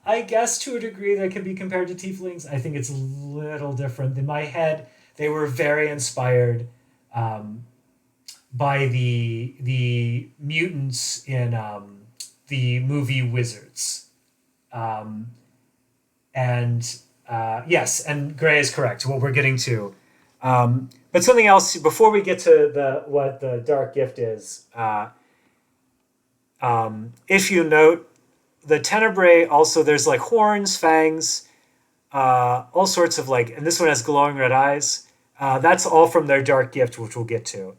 I guess to a degree they can be compared to tieflings. I think it's a little different. In my head, they were very inspired by the mutants in the movie Wizards. Yes, and Gray is correct. What we're getting to. But something else before we get to what the dark gift is. If you note, the Tenebrae also there's like horns, fangs, all sorts of and this one has glowing red eyes. That's all from their dark gift, which we'll get to.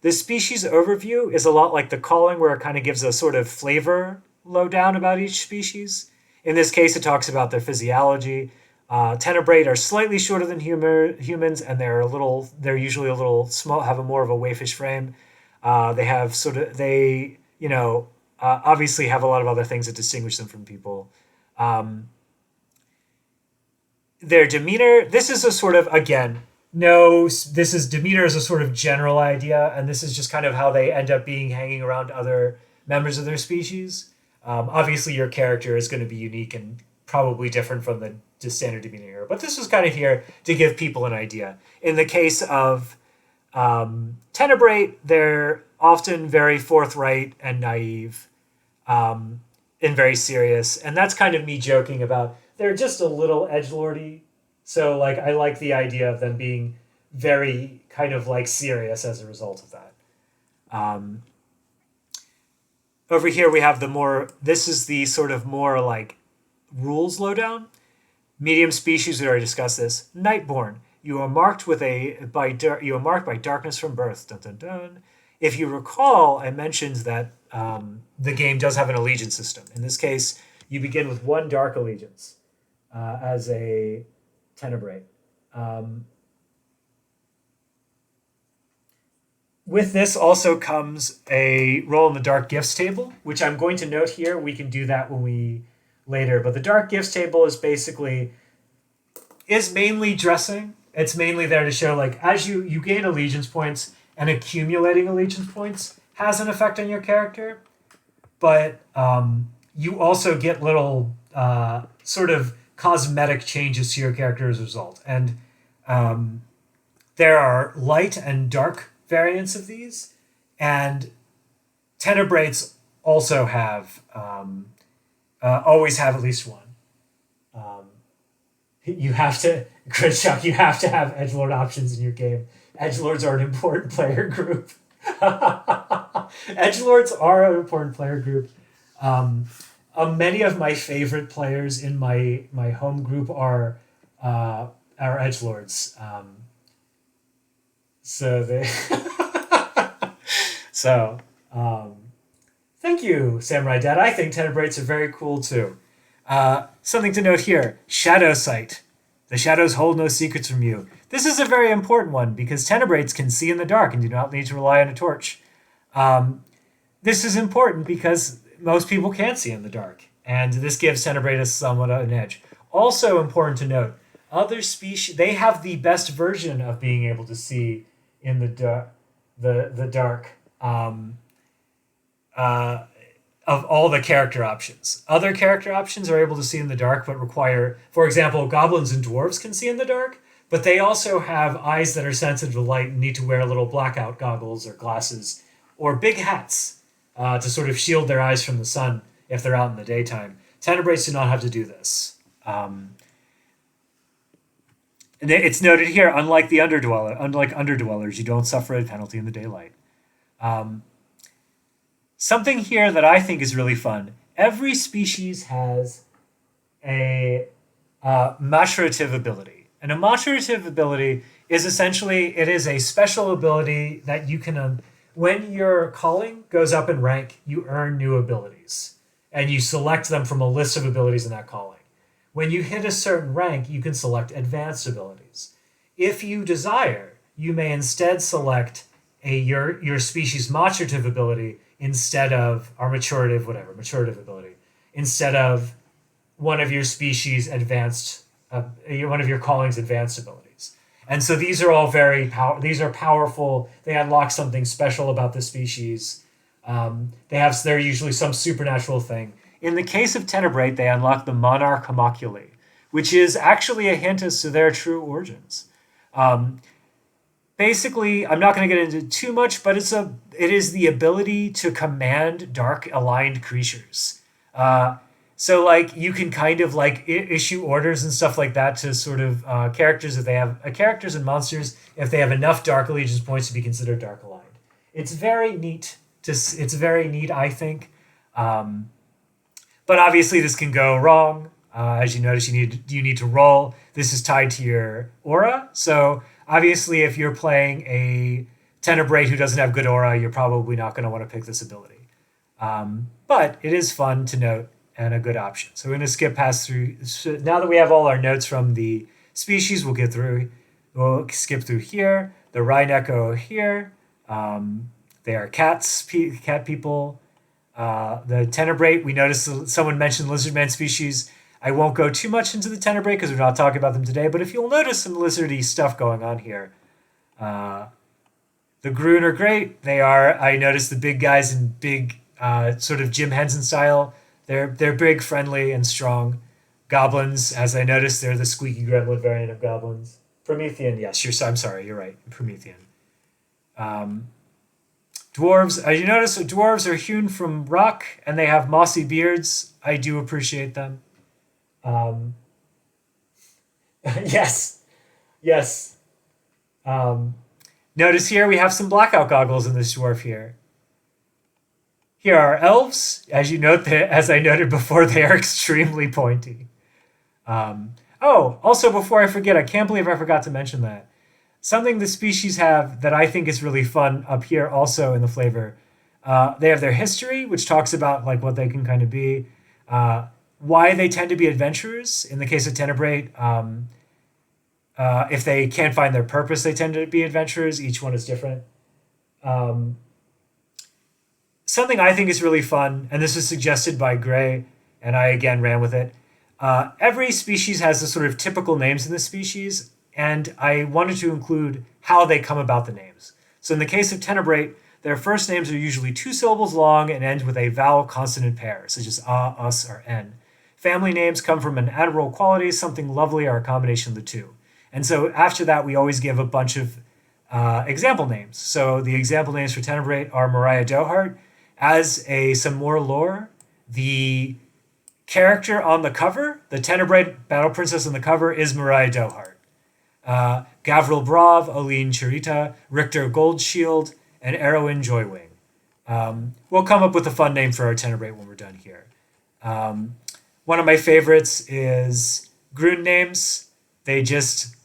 This species overview is a lot like the calling, where it kind of gives a sort of flavor lowdown about each species. In this case, it talks about their physiology. Tenebrae are slightly shorter than humans, and they're usually a little small, have a more of a waifish frame. They have obviously have a lot of other things that distinguish them from people. Their demeanor, this is a sort of, again, demeanor is a sort of general idea, and this is just kind of how they end up hanging around other members of their species. Obviously, your character is going to be unique and probably different from the standard demeanor here, but this was kind of here to give people an idea. In the case of Tenebrae, they're often very forthright and naive, and very serious, and that's kind of me joking about they're just a little edgelordy. So I like the idea of them being very kind of serious as a result of that. Over here we have this is the sort of more rules lowdown. Medium species, we already discussed this. Nightborn. You are marked by darkness from birth. Dun, dun, dun. If you recall, I mentioned that the game does have an allegiance system. In this case, you begin with one dark allegiance as a Tenebrae. With this also comes a roll in the dark gifts table, which I'm going to note here. We can do that later. But the dark gifts table is mainly dressing. It's mainly there to show as you gain allegiance points, and accumulating allegiance points has an effect on your character. But you also get little sort of cosmetic changes to your character as a result. And there are light and dark variants of these, and Tenebrates also have always have at least one. You have to, Gridchuck, you have to have edgelord options in your game. Edgelords are an important player group. Edgelords are an important player group. Many of my favorite players in my home group are edgelords. Thank you, Samurai Dad. I think Tenebrates are very cool too. Something to note here: Shadow Sight. The shadows hold no secrets from you. This is a very important one because Tenebrates can see in the dark and do not need to rely on a torch. This is important because most people can't see in the dark, and this gives Tenebrates somewhat an edge. Also important to note, other species, they have the best version of being able to see in the dark of all the character options. Other character options are able to see in the dark, but require, for example, goblins and dwarves can see in the dark, but they also have eyes that are sensitive to light and need to wear little blackout goggles or glasses or big hats to sort of shield their eyes from the sun if they're out in the daytime. Tenebrates do not have to do this. And it's noted here, unlike underdwellers, you don't suffer a penalty in the daylight. Something here that I think is really fun. Every species has a maturative ability. And a maturative ability is essentially, it is a special ability that you can, when your calling goes up in rank, you earn new abilities. And you select them from a list of abilities in that calling. When you hit a certain rank, you can select advanced abilities. If you desire, you may instead select your species maturative ability instead of our maturative ability instead of one of your species advanced one of your calling's advanced abilities. And so these are all these are powerful. They unlock something special about the species. They're usually some supernatural thing. In the case of Tenebrae, they unlock the Monarch Homunculi, which is actually a hint as to their true origins. Basically, I'm not going to get into too much, but it is the ability to command dark aligned creatures. So like you can kind of like issue orders and stuff like that to sort of characters if they have characters and monsters if they have enough Dark Allegiance points to be considered dark aligned. It's very neat. It's very neat, I think. But obviously, this can go wrong. As you notice, you need to roll. This is tied to your aura. So obviously, if you're playing a Tenebrae who doesn't have good aura, you're probably not going to want to pick this ability. But it is fun to note and a good option. So we're going to skip past through. So now that we have all our notes from the species, we'll skip through here. The Rhine-Echo here. They are cat people. The Tenebrae, we noticed someone mentioned lizardman species. I won't go too much into the Tenebrae because we're not talking about them today, but if you'll notice some lizardy stuff going on here. The Groon are great. I noticed the big guys in big sort of Jim Henson style. They're big, friendly, and strong. Goblins, as I noticed, they're the squeaky gremlin variant of goblins. Promethean, yes, I'm sorry, you're right. Promethean. Dwarves, as you notice, dwarves are hewn from rock and they have mossy beards. I do appreciate them. Yes. Notice here we have some blackout goggles in this dwarf here. Here are elves. As I noted before, they are extremely pointy. Also, before I forget, I can't believe I forgot to mention that. Something the species have that I think is really fun up here also in the flavor. They have their history, which talks about like what they can kind of be, why they tend to be adventurers. In the case of Tenebrae, if they can't find their purpose, they tend to be adventurers. Each one is different. Something I think is really fun, and this was suggested by Gray, and I again ran with it. Every species has the sort of typical names in the species, and I wanted to include how they come about the names. So in the case of Tenebrae, their first names are usually 2 syllables long and end with a vowel consonant pair, such as us, or n. Family names come from an admirable quality, something lovely, or a combination of the two. And so after that, we always give a bunch of example names. So the example names for Tenebrae are Mariah Dohart. As some more lore, the character on the cover, the Tenebrae Battle Princess on the cover, is Mariah Dohart. Gavril Brav, Aline Charita, Richter Goldshield, and Erowin Joywing. We'll come up with a fun name for our Tenebrae when we're done here. One of my favorites is Groon names. They just,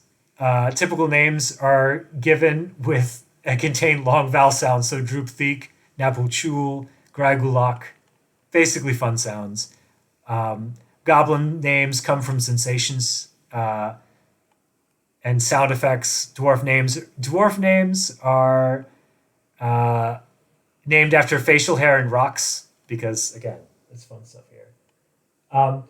typical names are given with and contain long vowel sounds, so Droop Theek, Napuchul, Graigulak, basically fun sounds. Goblin names come from sensations and sound effects. Dwarf names are named after facial hair and rocks because, again, it's fun stuff here.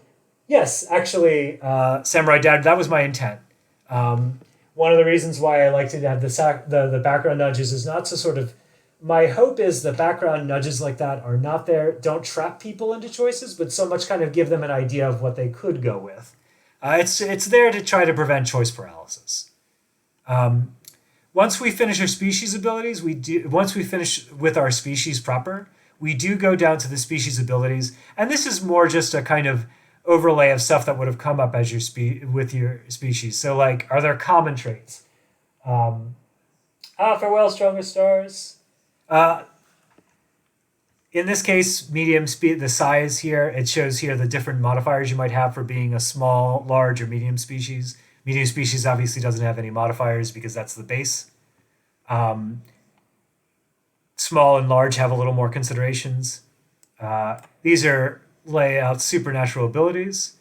Yes, actually, Samurai Dad, that was my intent. One of the reasons why I like to have the background nudges is not to sort of. My hope is the background nudges like that are not there, don't trap people into choices, but so much kind of give them an idea of what they could go with. It's there to try to prevent choice paralysis. Once we finish our species abilities, once we finish with our species proper, we do go down to the species abilities, and this is more just a kind of overlay of stuff that would have come up as with your species. So, like, are there common traits? Farewell, strongest stars. In this case, medium speed, the size here, it shows here the different modifiers you might have for being a small, large, or medium species. Medium species obviously doesn't have any modifiers because that's the base. Small and large have a little more considerations. These lay out supernatural abilities.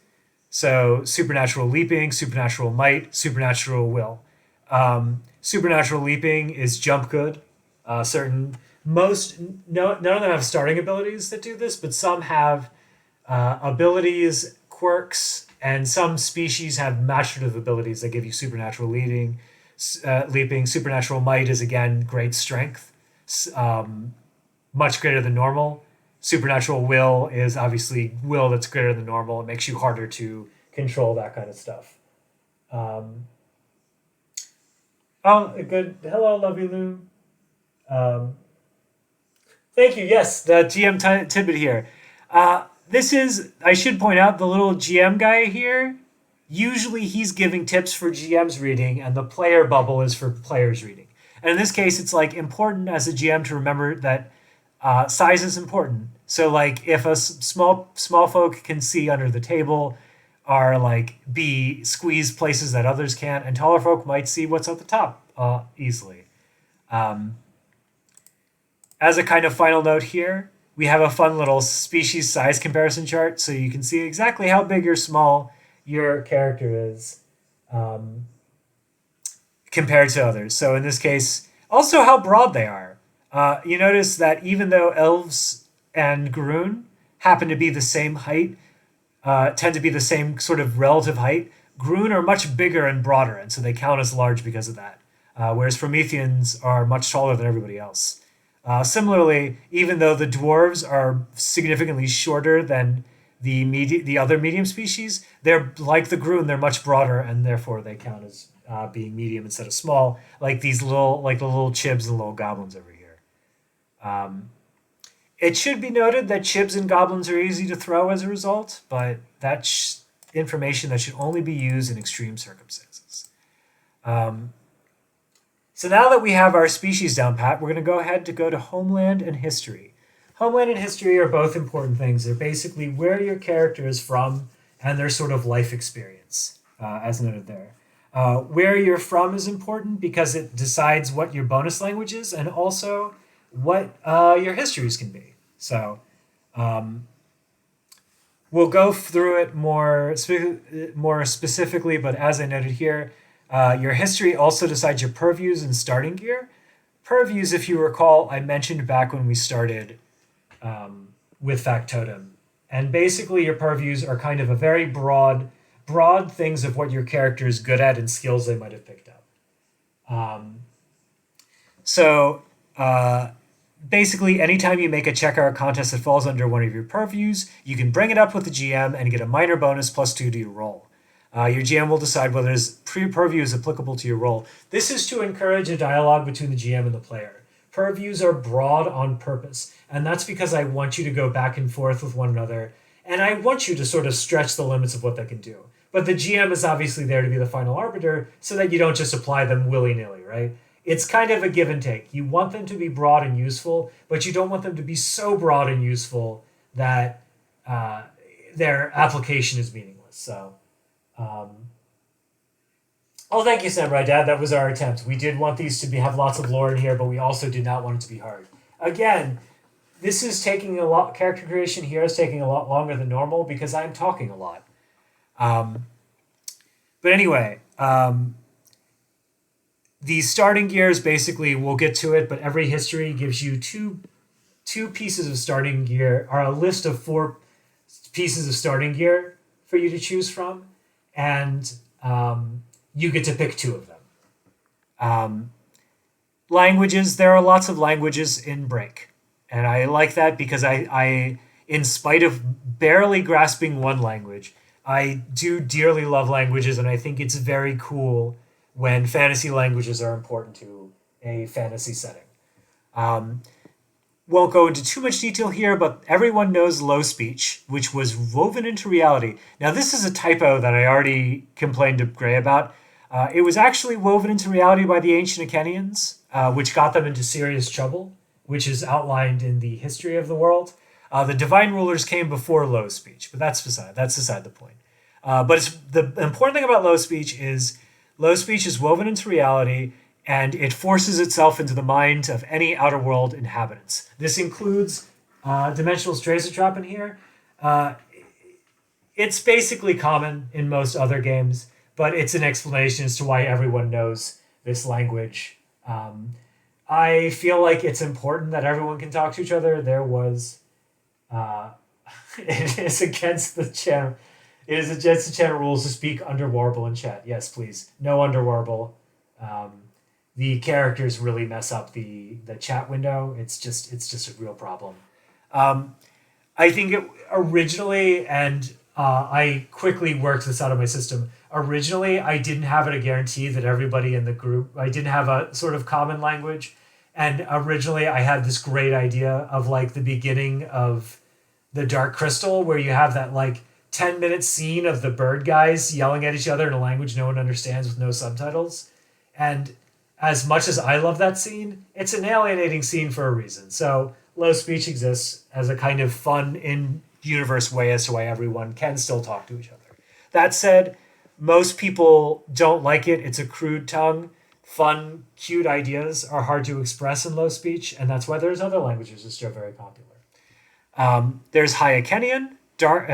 So supernatural leaping, supernatural might, supernatural will. Supernatural leaping is jump good. Certain most no none of them have starting abilities that do this, but some have abilities, quirks, and some species have maturative abilities that give you supernatural leaping. Supernatural might is again great strength, much greater than normal. Supernatural will is obviously will that's greater than normal. It makes you harder to control that kind of stuff. Um, oh, good. Hello, Lovey Lou. Um, Thank you. Yes, the GM tidbit here. This is, I should point out, the little GM guy here. Usually he's giving tips for GM's reading, and the player bubble is for players reading. And in this case, it's like important as a GM to remember that size is important. So like if small folk can see under the table, are like be squeeze places that others can't, and taller folk might see what's at the top easily. Um, as a kind of final note here, we have a fun little species size comparison chart so you can see exactly how big or small your character is um, compared to others. So in this case, also how broad they are. You notice that even though elves and Garoon happen to be the same height, tend to be the same sort of relative height, Garoon are much bigger and broader, and so they count as large because of that. Whereas Prometheans are much taller than everybody else. Similarly, even though the dwarves are significantly shorter than the other medium species, they're like the Groon, they're much broader, and therefore they count as being medium instead of small, like these little, like the little chibs and little goblins over here. Um, it should be noted that chibs and goblins are easy to throw as a result, but that's information that should only be used in extreme circumstances. Um, So now that we have our species down pat, we're going to go ahead to go to homeland and history. Homeland and history are both important things. They're basically where your character is from and their sort of life experience, as noted there. Where you're from is important because it decides what your bonus language is and also what your histories can be. So um, we'll go through it more specifically, but as I noted here, your history also decides your purviews and starting gear. Purviews, if you recall, I mentioned back when we started with Factotum. And basically, your purviews are kind of a very broad things of what your character is good at and skills they might have picked up. So basically, anytime you make a check or a contest that falls under one of your purviews, you can bring it up with the GM and get a minor bonus +2 to your roll. Your GM will decide whether his purview is applicable to your role. This is to encourage a dialogue between the GM and the player. Purviews are broad on purpose, and that's because I want you to go back and forth with one another, and I want you to sort of stretch the limits of what they can do. But the GM is obviously there to be the final arbiter so that you don't just apply them willy-nilly, right? It's kind of a give and take. You want them to be broad and useful, but you don't want them to be so broad and useful that their application is meaningless. So... oh, thank you, Samurai Dad. That was our attempt. We did want these to have lots of lore in here, but we also did not want it to be hard. Again, this is taking a lot. Character creation here is taking a lot longer than normal because I'm talking a lot. But anyway, the starting gears basically we'll get to it, but every history gives you two pieces of starting gear, or a list of 4 pieces of starting gear for you to choose from. And you get to pick 2 of them. Languages, there are lots of languages in Break. And I like that because I, in spite of barely grasping one language, I do dearly love languages, and I think it's very cool when fantasy languages are important to a fantasy setting. Won't go into too much detail here, but everyone knows low speech, which was woven into reality. Now, this is a typo that I already complained to Gray about. It was actually woven into reality by the ancient Achenians, which got them into serious trouble, which is outlined in the history of the world. The divine rulers came before low speech, but that's beside the point. But the important thing about low speech is woven into reality, and it forces itself into the mind of any outer world inhabitants. This includes dimensional Strazotrop in here. It's basically common in most other games, but it's an explanation as to why everyone knows this language. I feel like it's important that everyone can talk to each other. There was, uh, it is against the channel. It is against the channel rules to speak under warble in chat. Yes, please, no under warble. Um, the characters really mess up the chat window. It's just a real problem. Um, I think it originally, and I quickly worked this out of my system. Originally, I didn't have it a guarantee that everybody in the group, I didn't have a sort of common language. And originally, I had this great idea of like the beginning of the Dark Crystal, where you have that like 10-minute scene of the bird guys yelling at each other in a language no one understands with no subtitles. And as much as I love that scene, it's an alienating scene for a reason. So low speech exists as a kind of fun in universe way as to why everyone can still talk to each other. That said, most people don't like it. It's a crude tongue. Fun, cute ideas are hard to express in low speech, and that's why there's other languages that are very popular. There's Hayakenian, Dark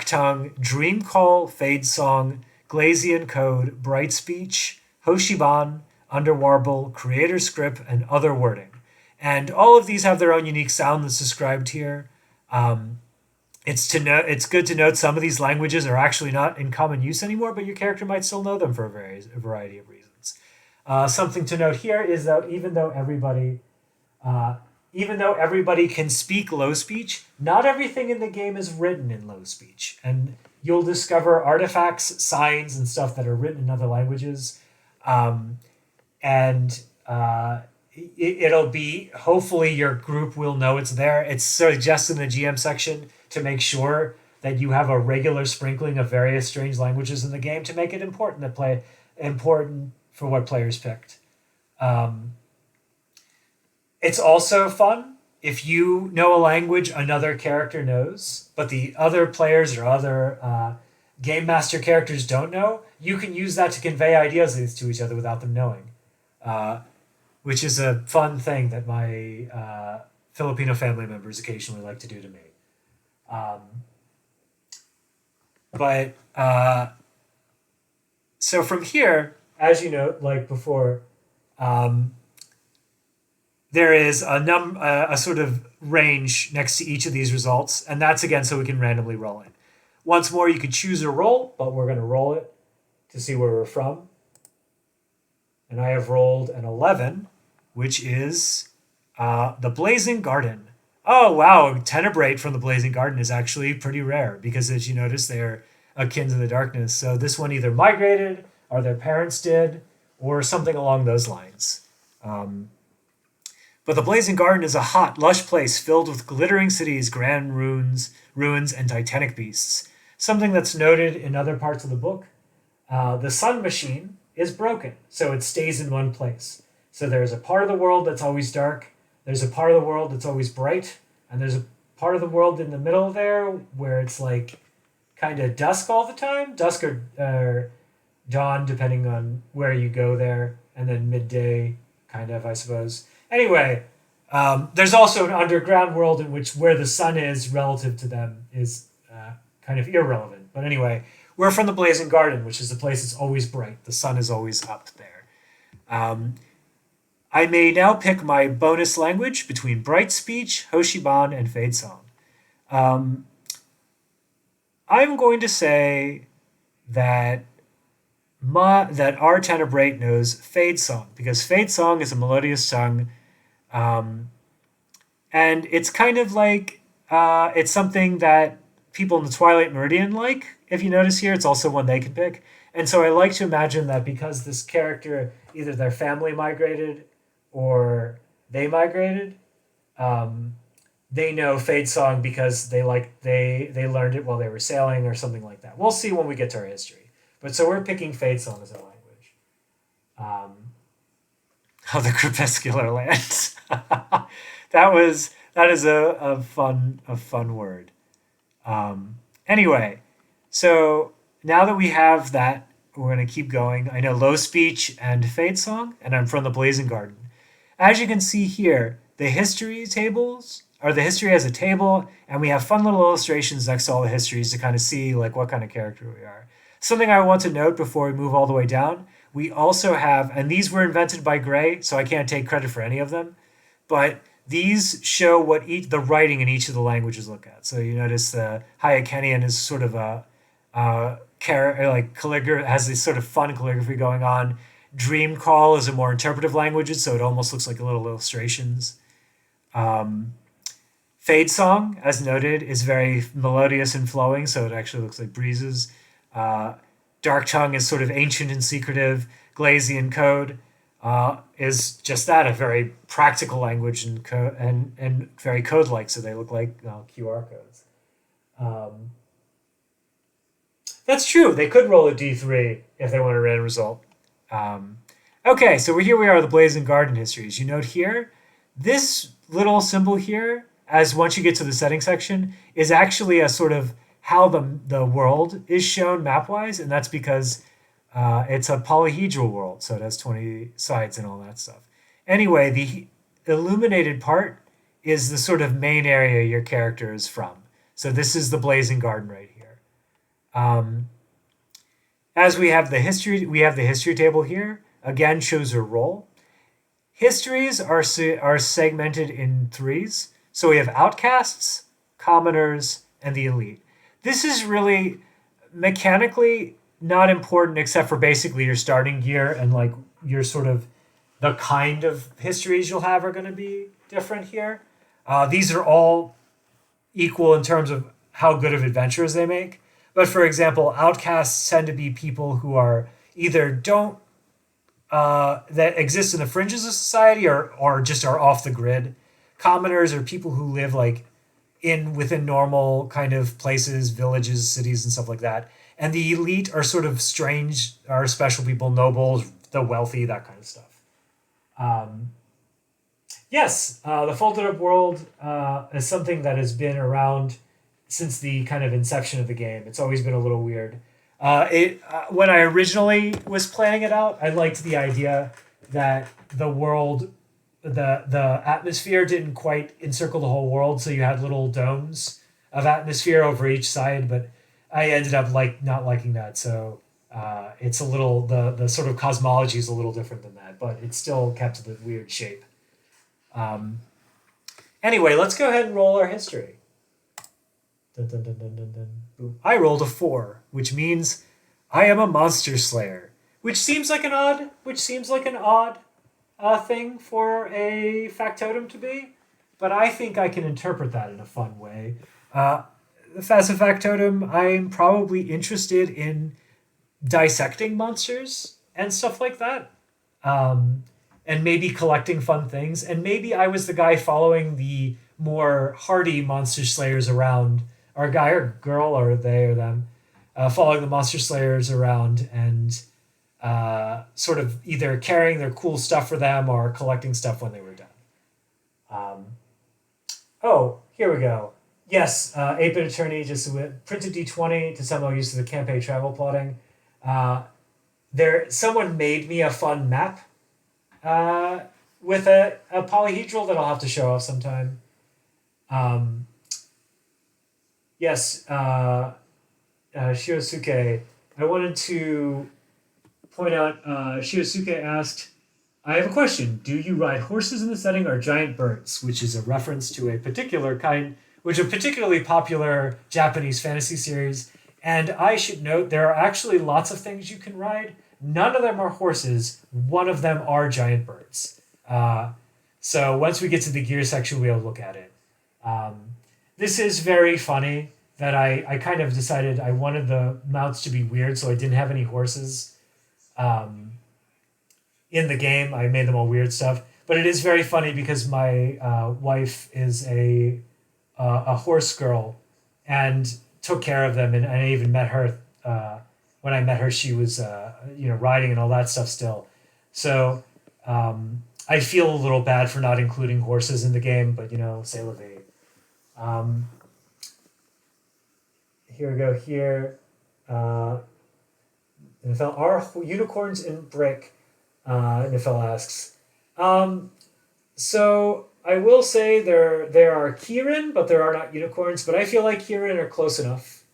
Tongue, Dream Call, Fade Song, Glazian Code, Bright Speech, Hoshiban, Underwarble, Creator Script, and other wording. And all of these have their own unique sound that's described here. It's good to note some of these languages are actually not in common use anymore, but your character might still know them for a variety of reasons. Something to note here is that even though everybody can speak low speech, not everything in the game is written in low speech. And you'll discover artifacts, signs, and stuff that are written in other languages. And it'll be, hopefully your group will know it's there. It's suggested in the GM section to make sure that you have a regular sprinkling of various strange languages in the game to make it important for what players picked. It's also fun if you know a language another character knows, but the other players or other game master characters don't know. You can use that to convey ideas to each other without them knowing, which is a fun thing that my Filipino family members occasionally like to do to me. So from here, as you know, like before, there is a sort of range next to each of these results, and that's again so we can randomly roll it. Once more, you could choose a roll, but we're going to roll it to see where we're from. And I have rolled an 11, which is the Blazing Garden. Oh, wow, Tenebrate from the Blazing Garden is actually pretty rare because, as you notice, they're akin to the darkness. So this one either migrated, or their parents did, or something along those lines. But the Blazing Garden is a hot, lush place filled with glittering cities, grand ruins, and titanic beasts. Something that's noted in other parts of the book. The sun machine is broken, so it stays in one place. So there's a part of the world that's always dark, there's a part of the world that's always bright, and there's a part of the world in the middle there where it's like kind of dusk all the time, dusk or dawn, depending on where you go there, and then midday, kind of, I suppose. Anyway, there's also an underground world in which where the sun is relative to them is kind of irrelevant. But anyway, we're from the Blazing Garden, which is the place that's always bright. The sun is always up there. I may now pick my bonus language between Bright Speech, Hoshiban, and Fade Song. I'm going to say that our Tenebrate knows Fade Song, because Fade Song is a melodious tongue, and it's kind of like it's something that people in the Twilight Meridian like. If you notice here, it's also one they can pick. And so I like to imagine that because this character, either their family migrated or they migrated, they know Fade Song because they learned it while they were sailing or something like that. We'll see when we get to our history. But so we're picking Fade Song as our language. The crepuscular land. that is a fun word. Anyway, so now that we have that, we're going to keep going. I know Low Speech and Fade Song, and I'm from the Blazing Garden. As you can see here, the history tables, or the history has a table, and we have fun little illustrations next to all the histories to kind of see like what kind of character we are. Something I want to note before we move all the way down, we also have, and these were invented by Gray, so I can't take credit for any of them, but these show what the writing in each of the languages look at. So you notice the Hayakenian is sort of like calligraphy, has this sort of fun calligraphy going on. Dream Call is a more interpretive language, so it almost looks like little illustrations. Um, Fade Song, as noted, is very melodious and flowing, so it actually looks like breezes. Uh, Dark Tongue is sort of ancient and secretive. Glazian Code is just that, a very practical language and very code-like, so they look like QR codes. Um, that's true. They could roll a D3 if they want a random result. Okay, so here we are, the Blazing Garden histories. You note here, this little symbol here, as once you get to the setting section, is actually a sort of how the world is shown map-wise, and that's because it's a polyhedral world, so it has 20 sides and all that stuff. Anyway, the illuminated part is the sort of main area your character is from. So this is the Blazing Garden right here. As we have the history table here. Again, shows her role. Histories are segmented in threes. So we have outcasts, commoners, and the elite. This is really mechanically not important except for basically your starting gear and like your sort of the kind of histories you'll have are going to be different here. These are all equal in terms of how good of adventurers they make. But for example, outcasts tend to be people who are either don't that exist in the fringes of society or just are off the grid. Commoners are people who live like within normal kind of places, villages, cities, and stuff like that. And the elite are sort of strange, are special people, nobles, the wealthy, that kind of stuff. Yes, the folded up world is something that has been around since the kind of inception of the game. It's always been a little weird. When I originally was planning it out, I liked the idea that the world, the atmosphere didn't quite encircle the whole world, so you had little domes of atmosphere over each side. But I ended up not liking that, so it's a little the sort of cosmology is a little different than that, but it still kept the weird shape. Anyway, let's go ahead and roll our history. Dun, dun, dun, dun, dun, dun. Boom. I rolled a 4, which means I am a monster slayer, which seems like an odd thing for a factotum to be, but I think I can interpret that in a fun way. As a factotum, I'm probably interested in dissecting monsters and stuff like that, and maybe collecting fun things, and maybe I was the guy following the more hardy monster slayers around, or a guy or girl, or they or them, following the monster slayers around and sort of either carrying their cool stuff for them or collecting stuff when they were done. Oh, here we go. Yes, 8-Bit Attorney just printed D20 to somehow use to the campaign travel plotting. Someone made me a fun map with a polyhedral that I'll have to show off sometime. Yes, Shiosuke, I wanted to point out, Shiosuke asked, I have a question. Do you ride horses in the setting or giant birds? Which is a reference to a particularly popular Japanese fantasy series. And I should note, there are actually lots of things you can ride. None of them are horses. One of them are giant birds. So once we get to the gear section, we'll look at it. This is very funny that I kind of decided I wanted the mounts to be weird, so I didn't have any horses in the game. I made them all weird stuff. But it is very funny because my wife is a horse girl and took care of them, and I even met her. When I met her, she was riding and all that stuff still. So I feel a little bad for not including horses in the game, but c'est la vie. Here we go. Here, Nifel, are unicorns in Brick? Nifel asks. So I will say there are Kirin, but there are not unicorns. But I feel like Kirin are close enough.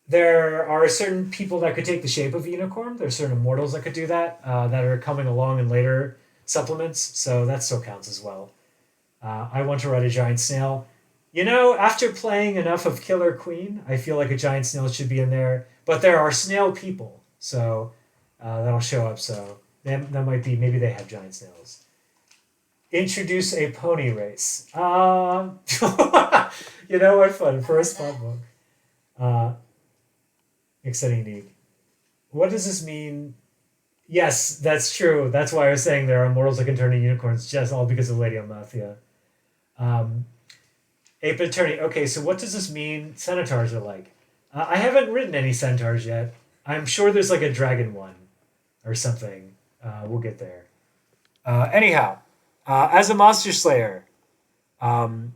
There are certain people that could take the shape of a unicorn. There's certain immortals that could do that that are coming along in later supplements, so that still counts as well. I want to ride a giant snail. You know, after playing enough of Killer Queen, I feel like a giant snail should be in there. But there are snail people, so that'll show up. So that might be, maybe they have giant snails. Introduce a pony race. You know what? Fun. First fun book. Uh, exciting need. What does this mean? Yes, that's true. That's why I was saying there are mortals that can turn into unicorns, just all because of Lady Almathia. Um, Ape Attorney. Okay, so what does this mean? Centaurs are like. I haven't written any centaurs yet. I'm sure there's like a dragon one or something. We'll get there. Anyhow, as a monster slayer, um,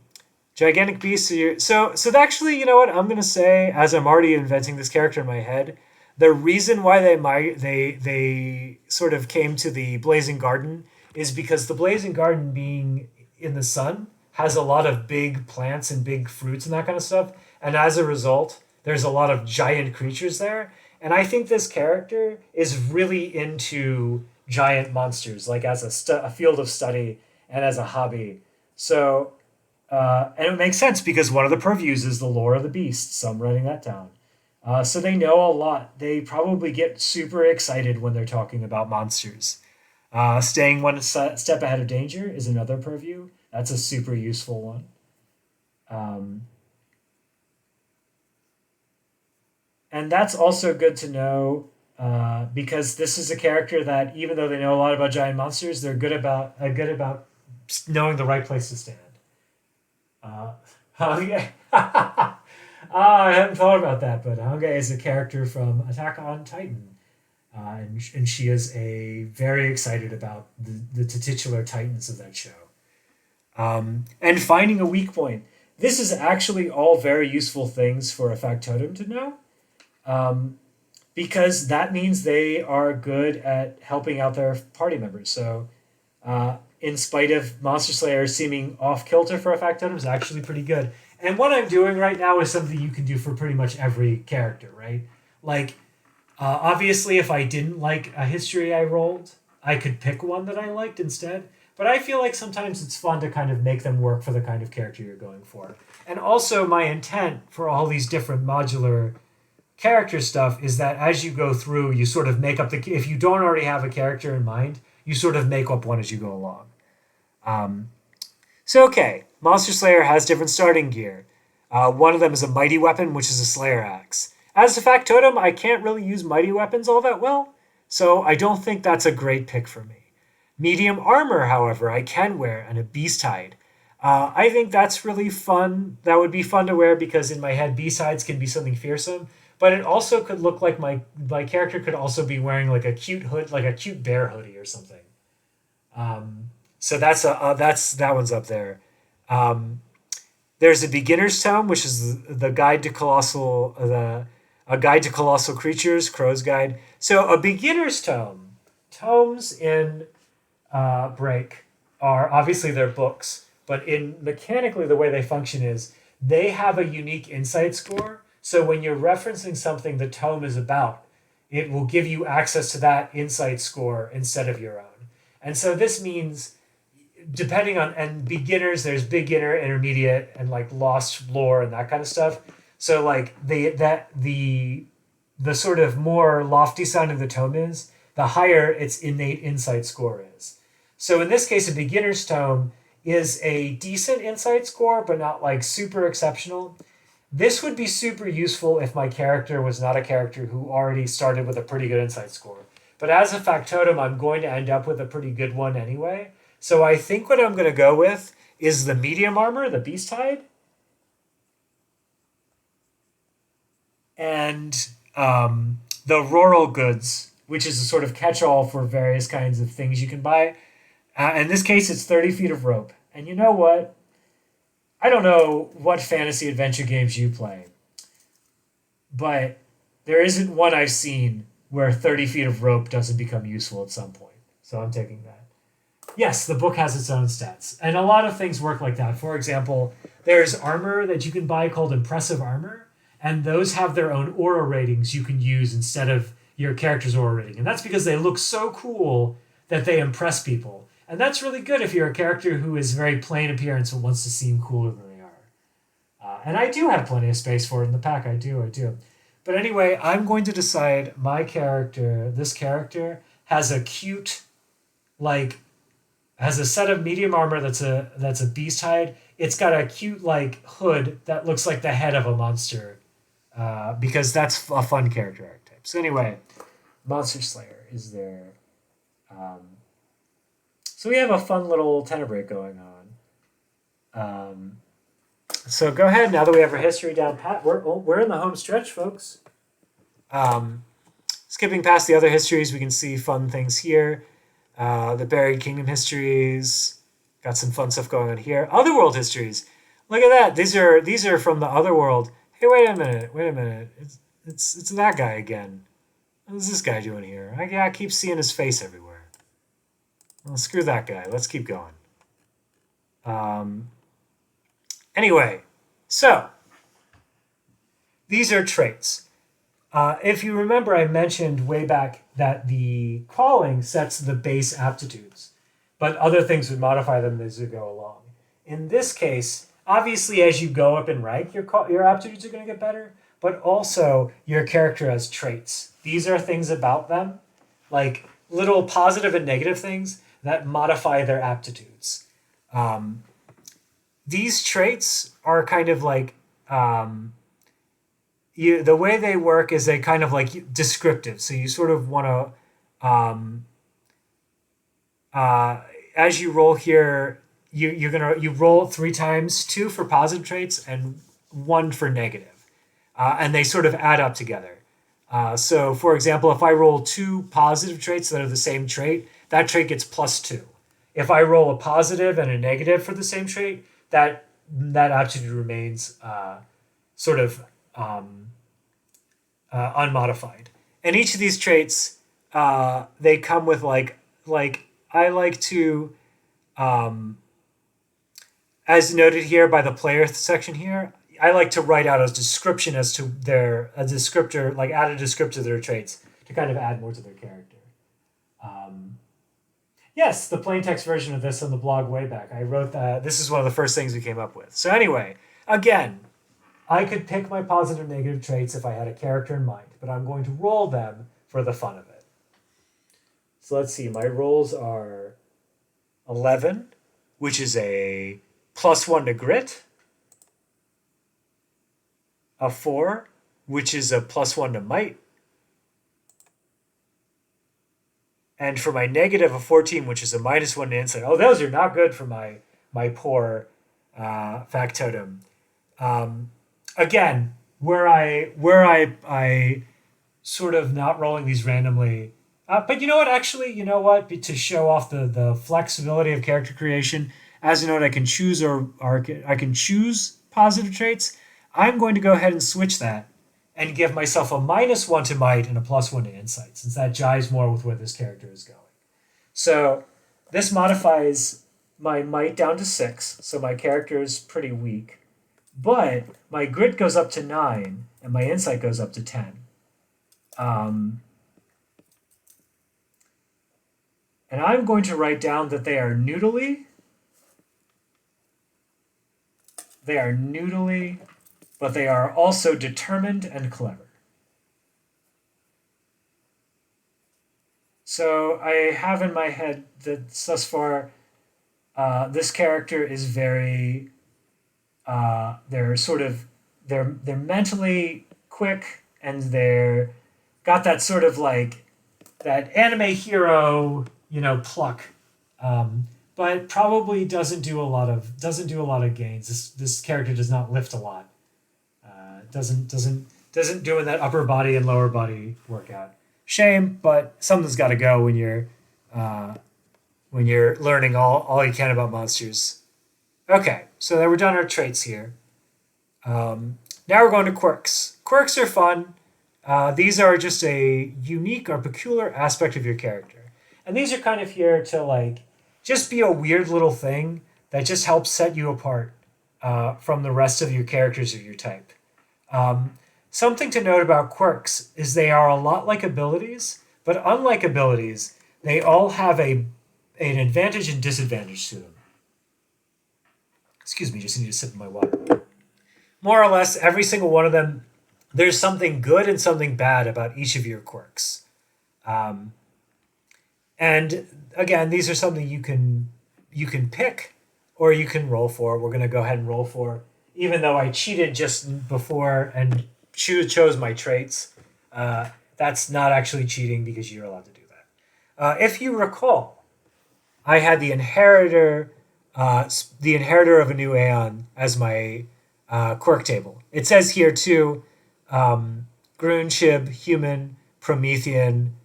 gigantic beast. So actually, you know what? I'm gonna say, as I'm already inventing this character in my head, the reason why they sort of came to the Blazing Garden is because the Blazing Garden, being in the sun, has a lot of big plants and big fruits and that kind of stuff, and as a result, there's a lot of giant creatures there. And I think this character is really into giant monsters, like as a field of study and as a hobby. So and it makes sense because one of the purviews is the lore of the beast. So I'm writing that down. So they know a lot. They probably get super excited when they're talking about monsters. Staying one step ahead of danger is another purview. That's a super useful one. Um, and that's also good to know because this is a character that, even though they know a lot about giant monsters, they're good about knowing the right place to stand. Hange. I hadn't thought about that, but Hange is a character from Attack on Titan. And she is very excited about the titular titans of that show. And finding a weak point. This is actually all very useful things for a factotum to know. Because that means they are good at helping out their party members. So in spite of Monster Slayer seeming off kilter for a factotum, is actually pretty good. And what I'm doing right now is something you can do for pretty much every character, right? Like, obviously, if I didn't like a history I rolled, I could pick one that I liked instead. But I feel like sometimes it's fun to kind of make them work for the kind of character you're going for. And also, my intent for all these different modular character stuff is that as you go through, you sort of make up if you don't already have a character in mind, you sort of make up one as you go along. Okay, Monster Slayer has different starting gear. One of them is a mighty weapon, which is a Slayer axe. As a factotum, I can't really use mighty weapons all that well, so I don't think that's a great pick for me. Medium armor, however, I can wear, and a beast hide. I think that's really fun. That would be fun to wear because in my head, beast hides can be something fearsome, but it also could look like my character could also be wearing like a cute hood, like a cute bear hoodie or something. So that one's up there. There's a beginner's tome, which is the guide to colossal a guide to colossal creatures, Crow's Guide. So a beginner's tome, tomes in Break are obviously they're books, but in mechanically the way they function is they have a unique insight score. So when you're referencing something the tome is about, it will give you access to that insight score instead of your own. And so this means, depending on, and beginners, there's beginner, intermediate, and like lost lore and that kind of stuff. So like the sort of more lofty sounding the tome is, the higher its innate insight score is. So in this case, a beginner's tome is a decent insight score, but not like super exceptional. This would be super useful if my character was not a character who already started with a pretty good insight score. But as a factotum, I'm going to end up with a pretty good one anyway. So I think what I'm going to go with is the medium armor, the beast hide, and the rural goods, which is a sort of catch-all for various kinds of things you can buy. In this case, it's 30 feet of rope. And you know what? I don't know what fantasy adventure games you play, but there isn't one I've seen where 30 feet of rope doesn't become useful at some point. So I'm taking that. Yes, the book has its own stats. And a lot of things work like that. For example, there's armor that you can buy called impressive armor. and those have their own aura ratings you can use instead of your character's aura rating. And that's because they look so cool that they impress people. And that's really good if you're a character who is very plain appearance but wants to seem cooler than they are. And I do have plenty of space for it in the pack. I do. But anyway, I'm going to decide this character, has a cute, like, has a set of medium armor that's a beast hide. It's got a cute, like, hood that looks like the head of a monster, because that's a fun character archetype. So anyway, Monster Slayer is there. So we have a fun little Tenebrae going on. So go ahead, now that we have our history down pat. We're in the home stretch, folks. Skipping past the other histories, we can see fun things here. The Buried Kingdom histories. Got some fun stuff going on here. Otherworld histories. Look at that. These are from the Otherworld. Hey, wait a minute. It's that guy again. What's this guy doing here? I keep seeing his face everywhere. Well, screw that guy. Let's keep going. Anyway, so these are traits. If you remember, I mentioned way back that the calling sets the base aptitudes, but other things would modify them as you go along. In this case, obviously, as you go up in rank, your aptitudes are going to get better, but also your character has traits. These are things about them, like little positive and negative things that modify their aptitudes. These traits are kind of like, the way they work is they kind of like descriptive. So you sort of want to, as you roll here, you roll 3 times, 2 for positive traits and 1 for negative, and they sort of add up together. So for example, if I roll 2 positive traits that are the same trait, that trait gets +2. If I roll a positive and a negative for the same trait, that aptitude remains sort of unmodified. And each of these traits, they come with like I like to, as noted here by the player section here, I like to write out a description as to a descriptor, like add a descriptor to their traits to kind of add more to their character. Yes, the plain text version of this on the blog way back. I wrote that. This is one of the first things we came up with. So anyway, again, I could pick my positive and negative traits if I had a character in mind, but I'm going to roll them for the fun of it. So let's see. My rolls are 11, which is a +1 to grit. A 4, which is a +1 to might. And for my negative, a 14, which is a -1 to insight. Oh, those are not good for my poor factotum. Again, where I sort of not rolling these randomly. But you know what? Actually, you know what? To show off the flexibility of character creation, as you know, I can choose I can choose positive traits. I'm going to go ahead and switch that and give myself a -1 to might and a +1 to insight, since that jives more with where this character is going. So this modifies my might down to 6, so my character is pretty weak. But my grit goes up to 9, and my insight goes up to 10. And I'm going to write down that they are noodly. They are noodly, but they are also determined and clever. So I have in my head that thus far, this character is very, they're mentally quick, and they're got that sort of like that anime hero, pluck, but probably doesn't do a lot of gains. This character does not lift a lot. Doesn't doing that upper body and lower body workout. Shame, but something's got to go when you're learning all you can about monsters. Okay, so then we're done our traits here. Now we're going to quirks. Quirks are fun. These are just a unique or peculiar aspect of your character, and these are kind of here to just be a weird little thing that just helps set you apart from the rest of your characters of your type. Something to note about quirks is they are a lot like abilities, but unlike abilities, they all have an advantage and disadvantage to them. Excuse me, just need to sip of my water. More or less, every single one of them, there's something good and something bad about each of your quirks. Um, and again, these are something you can pick or you can roll for. We're going to go ahead and roll for, even though I cheated just before and chose my traits. That's not actually cheating because you're allowed to do that. If you recall, I had the inheritor of a new Aeon as my quirk table. It says here too, Grunchib, human, Promethean,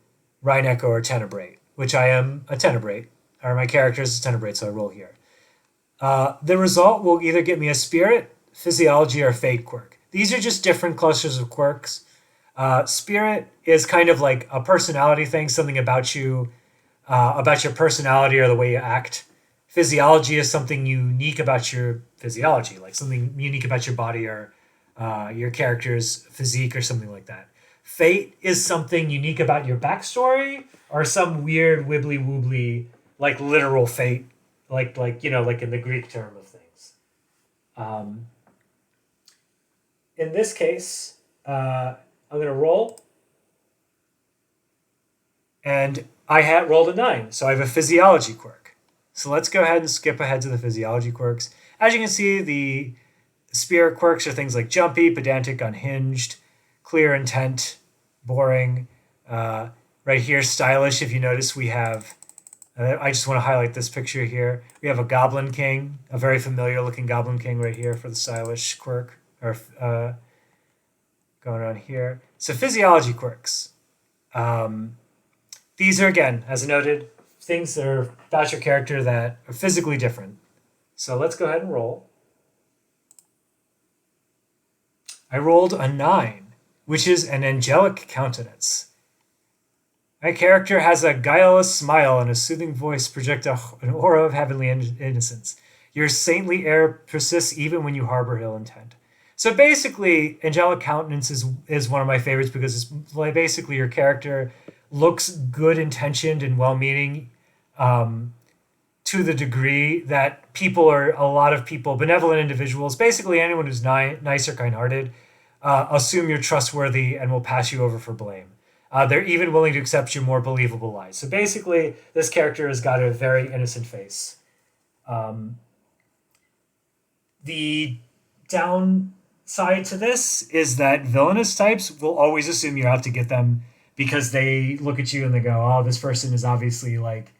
Rhine-Echo, or Tenebrate, which I am a Tenebrate, or my character is a Tenebrate, so I roll here. The result will either get me a Spirit, Physiology, or Fate quirk. These are just different clusters of quirks. Spirit is kind of like a personality thing, something about you, about your personality or the way you act. Physiology is something unique about your physiology, like something unique about your body or your character's physique or something like that. Fate is something unique about your backstory or some weird wibbly woobly, like literal fate, like like in the Greek term of things. Um, in this case, I'm going to roll, and I had rolled a 9, so I have a physiology quirk. So let's go ahead and skip ahead to the physiology quirks. As you can see, the spirit quirks are things like jumpy, pedantic, unhinged, clear intent, boring. Right here, stylish. If you notice, we have. I just want to highlight this picture here. We have a Goblin King, a very familiar looking Goblin King right here for the stylish quirk, or going on here. So physiology quirks. These are, again, as noted, things that are about your character that are physically different. So let's go ahead and roll. I rolled a 9, which is an angelic countenance. My character has a guileless smile and a soothing voice project an aura of heavenly innocence. Your saintly air persists even when you harbor ill intent. So basically, angelic countenance is one of my favorites because it's like basically your character looks good intentioned and well meaning, to the degree that a lot of people, benevolent individuals, basically anyone who's nice or kind hearted, assume you're trustworthy and will pass you over for blame. They're even willing to accept your more believable lies. So basically, this character has got a very innocent face. The downside to this is that villainous types will always assume you're out to get them because they look at you and they go, oh, this person is obviously like,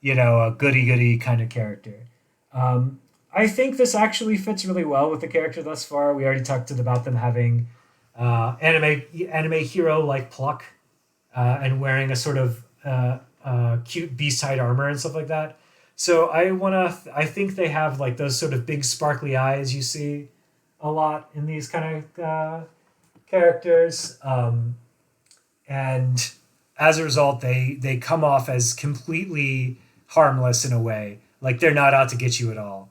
a goody-goody kind of character. I think this actually fits really well with the character thus far. We already talked about them having anime hero-like pluck and wearing a sort of cute beast-hide armor and stuff like that. So I think they have like those sort of big sparkly eyes you see a lot in these kind of characters. And as a result, they come off as completely harmless in a way. Like they're not out to get you at all.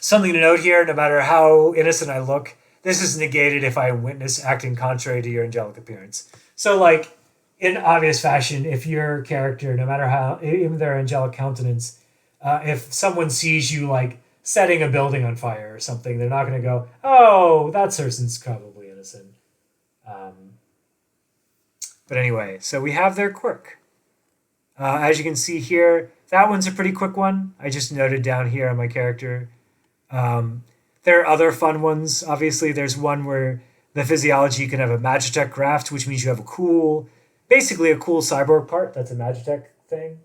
Something to note here, no matter how innocent I look, this is negated if I witness acting contrary to your angelic appearance. So like, in obvious fashion, if your character, no matter how, even their angelic countenance, if someone sees you like setting a building on fire or something, they're not going to go, oh, that person's probably innocent. But anyway, so we have their quirk. As you can see here, that one's a pretty quick one. I just noted down here on my character. There are other fun ones. Obviously, there's one where the physiology, you can have a Magitech graft, which means you have basically a cool cyborg part. That's a Magitech thing.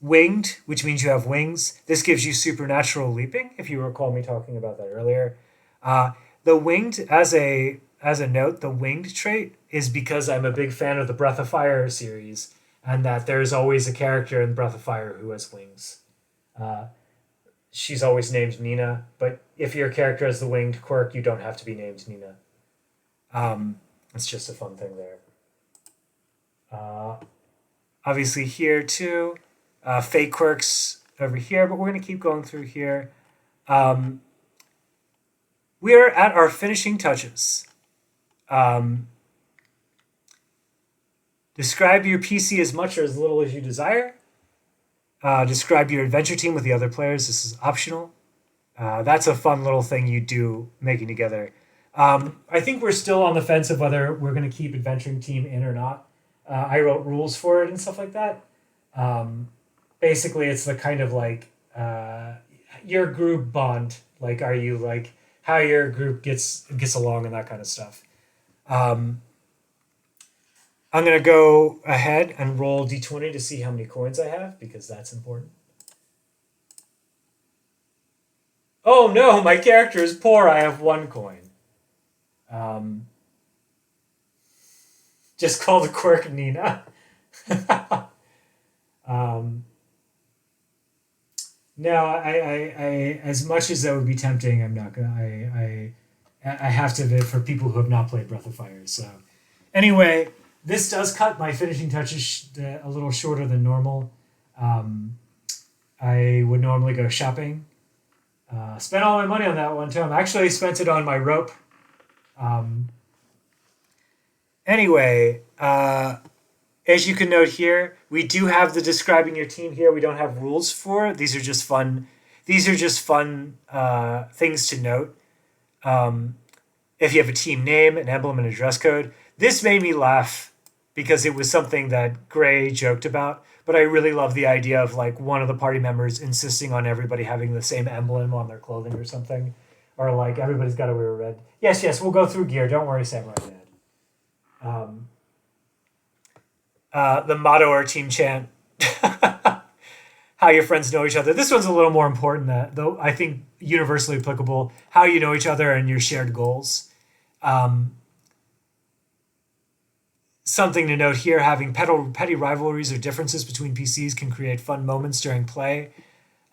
Winged, which means you have wings. This gives you supernatural leaping, if you recall me talking about that earlier. The winged, as a note, the winged trait is because I'm a big fan of the Breath of Fire series, and that there's always a character in Breath of Fire who has wings. She's always named Nina, but if your character has the winged quirk, you don't have to be named Nina. It's just a fun thing there. Obviously here too, fake quirks over here, but we're going to keep going through here. We are at our finishing touches. Um, Describe your PC as much or as little as you desire. Describe your adventure team with the other players. This is optional. That's a fun little thing you do making together. I think we're still on the fence of whether we're going to keep adventuring team in or not. I wrote rules for it and stuff like that. Basically, it's the kind of like your group bond. Like, are you like how your group gets along and that kind of stuff. I'm gonna go ahead and roll d20 to see how many coins I have because that's important. Oh no, my character is poor. I have 1 coin. Just call the quirk Nina. No, I, as much as that would be tempting, I'm not gonna. I have to for people who have not played Breath of Fire. So, anyway, this does cut my finishing touches a little shorter than normal. I would normally go shopping. Spent all my money on that one time. Actually, spent it on my rope. Anyway, as you can note here, we do have the describing your team here. We don't have rules for it. These are just fun. These are just fun things to note. If you have a team name, an emblem, and a dress code. This made me laugh because it was something that Gray joked about. But I really love the idea of like one of the party members insisting on everybody having the same emblem on their clothing or something. Or like everybody's got to wear red. Yes, we'll go through gear. Don't worry, Samurai Dad. The motto or team chant. How your friends know each other. This one's a little more important, though I think universally applicable. How you know each other and your shared goals. Something to note here, having petty rivalries or differences between PCs can create fun moments during play.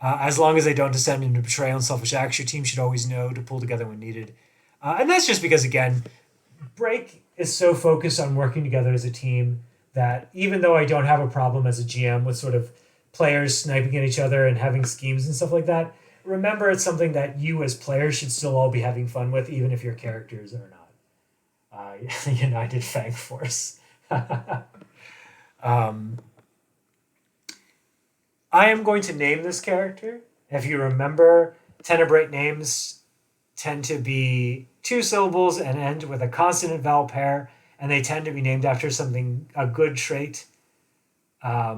As long as they don't descend into betrayal and selfish acts, your team should always know to pull together when needed. And that's just because, again, Break is so focused on working together as a team that even though I don't have a problem as a GM with sort of players sniping at each other and having schemes and stuff like that, remember it's something that you as players should still all be having fun with, even if your characters are not. United Fang Force. I am going to name this character. If you remember, Tenebrate names tend to be 2 syllables and end with a consonant vowel pair, and they tend to be named after a good trait. I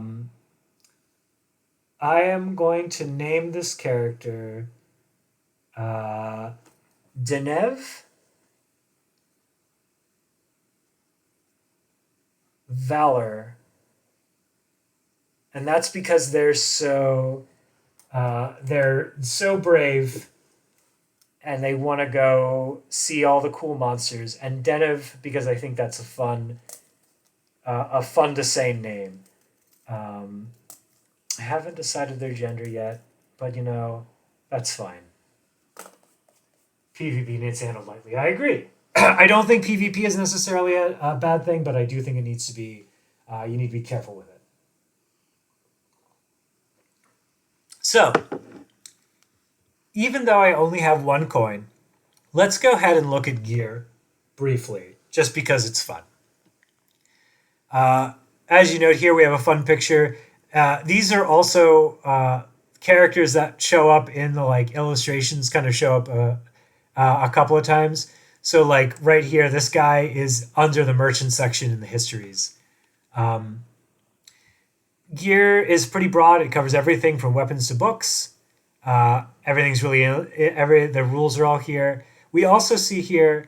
am going to name this character Denev Valor. And that's because they're so brave and they want to go see all the cool monsters. And Denev, because I think that's a fun to say name. I haven't decided their gender yet, but that's fine. PvP needs to handle lightly. I agree. I don't think PvP is necessarily a bad thing, but I do think it needs to be. You need to be careful with it. So, even though I only have 1 coin, let's go ahead and look at gear briefly, just because it's fun. As you note here, we have a fun picture. These are also characters that show up in the illustrations, kind of show up a couple of times. So right here, this guy is under the merchant section in the histories. Gear is pretty broad. It covers everything from weapons to books. Everything's really the rules are all here. We also see here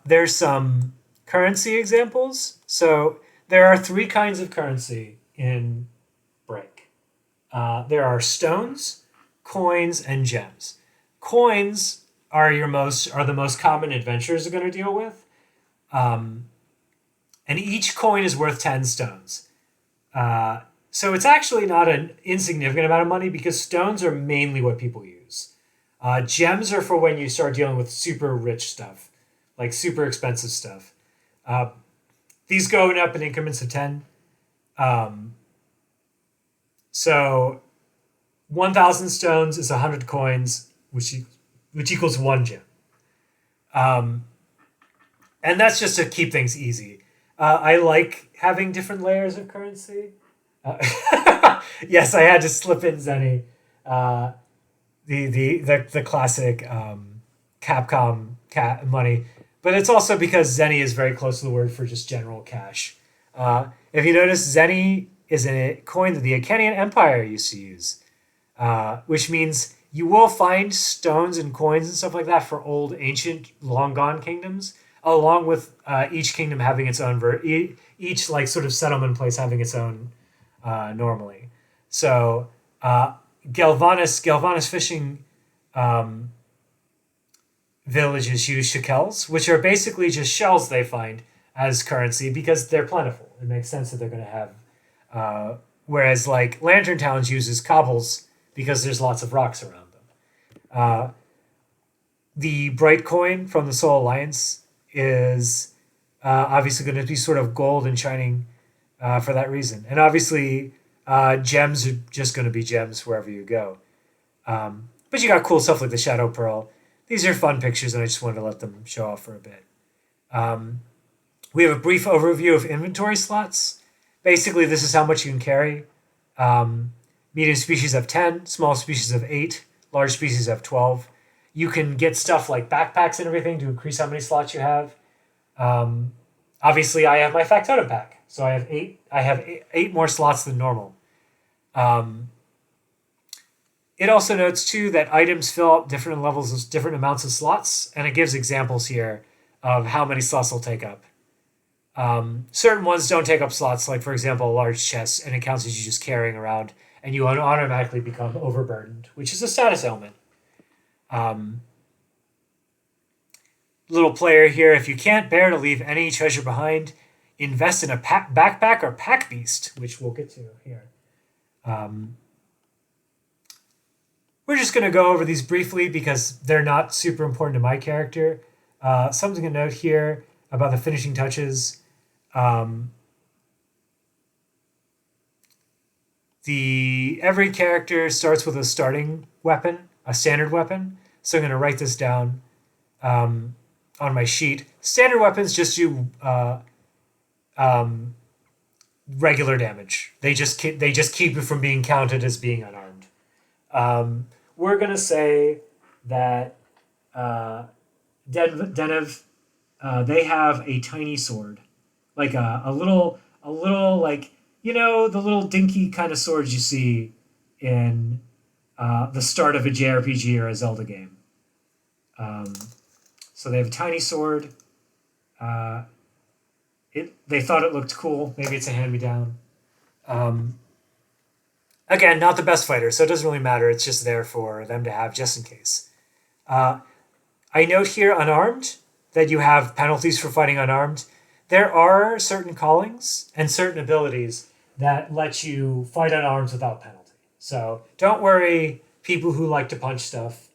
there's some currency examples. So there are 3 kinds of currency in Break. There are stones, coins, and gems. Coins are the most common adventurers are going to deal with, and each coin is worth 10 stones. So it's actually not an insignificant amount of money because stones are mainly what people use. Gems are for when you start dealing with super rich stuff, like super expensive stuff. These go up in increments of 10. So 1,000 stones is 100 coins, which equals 1 gem. Um, and that's just to keep things easy. I like having different layers of currency. Uh, yes, I had to slip in Zenny, uh, the classic Capcom money, but it's also because Zenny is very close to the word for just general cash. If you notice, Zenny is a coin that the Achaemenid Empire used to use, which means you will find stones and coins and stuff like that for old, ancient, long gone kingdoms, along with each kingdom having its own each like sort of settlement place having its own normally. So Galvanis fishing um, villages use shekels, which are basically just shells they find as currency because they're plentiful. It makes sense that they're going to have. Whereas like Lantern Towns uses cobbles because there's lots of rocks around them. The bright coin from the Soul Alliance is obviously going to be sort of gold and shining for that reason. And obviously, gems are just going to be gems wherever you go. But you got cool stuff like the Shadow Pearl. These are fun pictures, and I just wanted to let them show off for a bit. We have a brief overview of inventory slots. Basically, this is how much you can carry. Medium species have 10, small species have 8, large species have 12. You can get stuff like backpacks and everything to increase how many slots you have. Obviously, I have my Factotum pack, so I have 8. I have eight more slots than normal. It also notes too that items fill up different levels of different amounts of slots, and it gives examples here of how many slots they'll take up. Certain ones don't take up slots, like for example, a large chest, and it counts as you just carrying around, and you automatically become overburdened, which is a status ailment. Little player here, if you can't bear to leave any treasure behind, invest in a backpack or pack beast, which we'll get to here. We're just going to go over these briefly because they're not super important to my character. Something to note here about the finishing touches. Every character starts with a starting weapon, a standard weapon. So I'm going to write this down on my sheet. Standard weapons just do regular damage. They just keep it from being counted as being unarmed. We're gonna say that Denev, they have a tiny sword, like a little like the little dinky kind of swords you see in the start of a JRPG or a Zelda game. So they have a tiny sword. They thought it looked cool. Maybe it's a hand-me-down. Again, not the best fighter, so it doesn't really matter. It's just there for them to have just in case. I note here unarmed that you have penalties for fighting unarmed. There are certain callings and certain abilities that let you fight unarmed without penalty. So don't worry, people who like to punch stuff.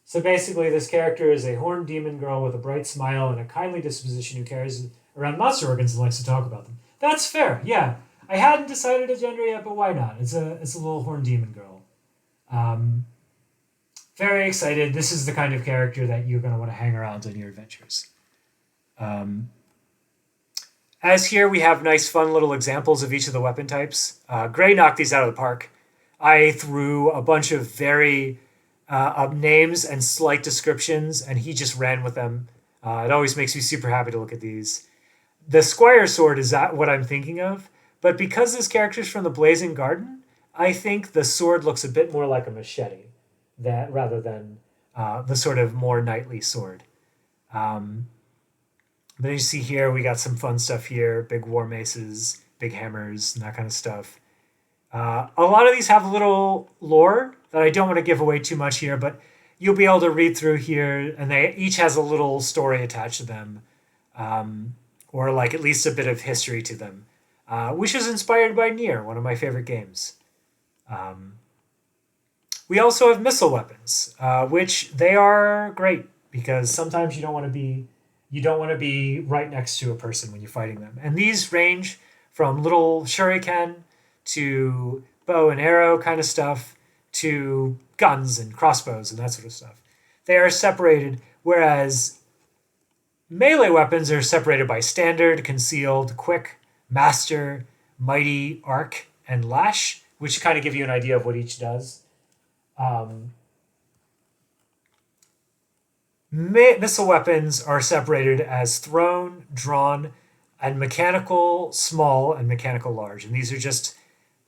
So basically, this character is a horned demon girl with a bright smile and a kindly disposition who carries around monster organs and likes to talk about them. That's fair, yeah. I hadn't decided a gender yet, but why not? It's a little horned demon girl. Very excited. This is the kind of character that you're going to want to hang around on your adventures. As here, we have nice, fun little examples of each of the weapon types. Gray knocked these out of the park. I threw a bunch of very names and slight descriptions, and he just ran with them. It always makes me super happy to look at these. The Squire Sword is what I'm thinking of, but because this character is from the Blazing Garden, I think the sword looks a bit more like a machete rather than the sort of more knightly sword. But you see here, we got some fun stuff here, big war maces, big hammers, and that kind of stuff. A lot of these have a little lore that I don't want to give away too much here, but you'll be able to read through here, and they each has a little story attached to them, or like at least a bit of history to them, which is inspired by Nier, one of my favorite games. We also have missile weapons, which they are great because sometimes you don't want to be right next to a person when you're fighting them, and these range from little shuriken to bow and arrow kind of stuff to guns and crossbows and that sort of stuff. They are separated, whereas melee weapons are separated by standard, concealed, quick, master, mighty, arc, and lash, which kind of give you an idea of what each does. Um, Missile weapons are separated as thrown, drawn, and mechanical small and mechanical large. And these are just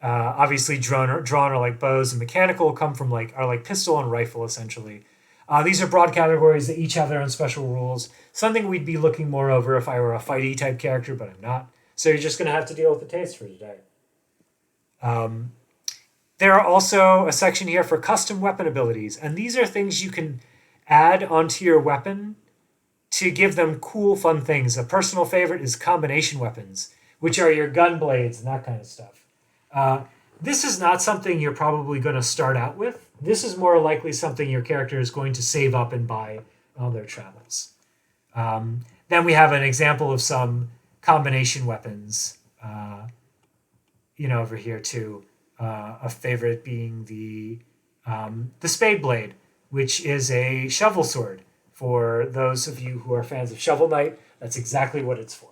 obviously drawn are like bows, and mechanical come from like pistol and rifle essentially. These are broad categories that each have their own special rules. Something we'd be looking more over if I were a fighty type character, but I'm not. So you're just going to have to deal with the taste for today. There are also a section here for custom weapon abilities, and these are things you can add onto your weapon to give them cool, fun things. A personal favorite is combination weapons, which are your gun blades and that kind of stuff. This is not something you're probably going to start out with. This is more likely something your character is going to save up and buy on their travels. Then we have an example of some combination weapons, over here too. A favorite being the spade blade, which is a shovel sword. For those of you who are fans of Shovel Knight, that's exactly what it's for.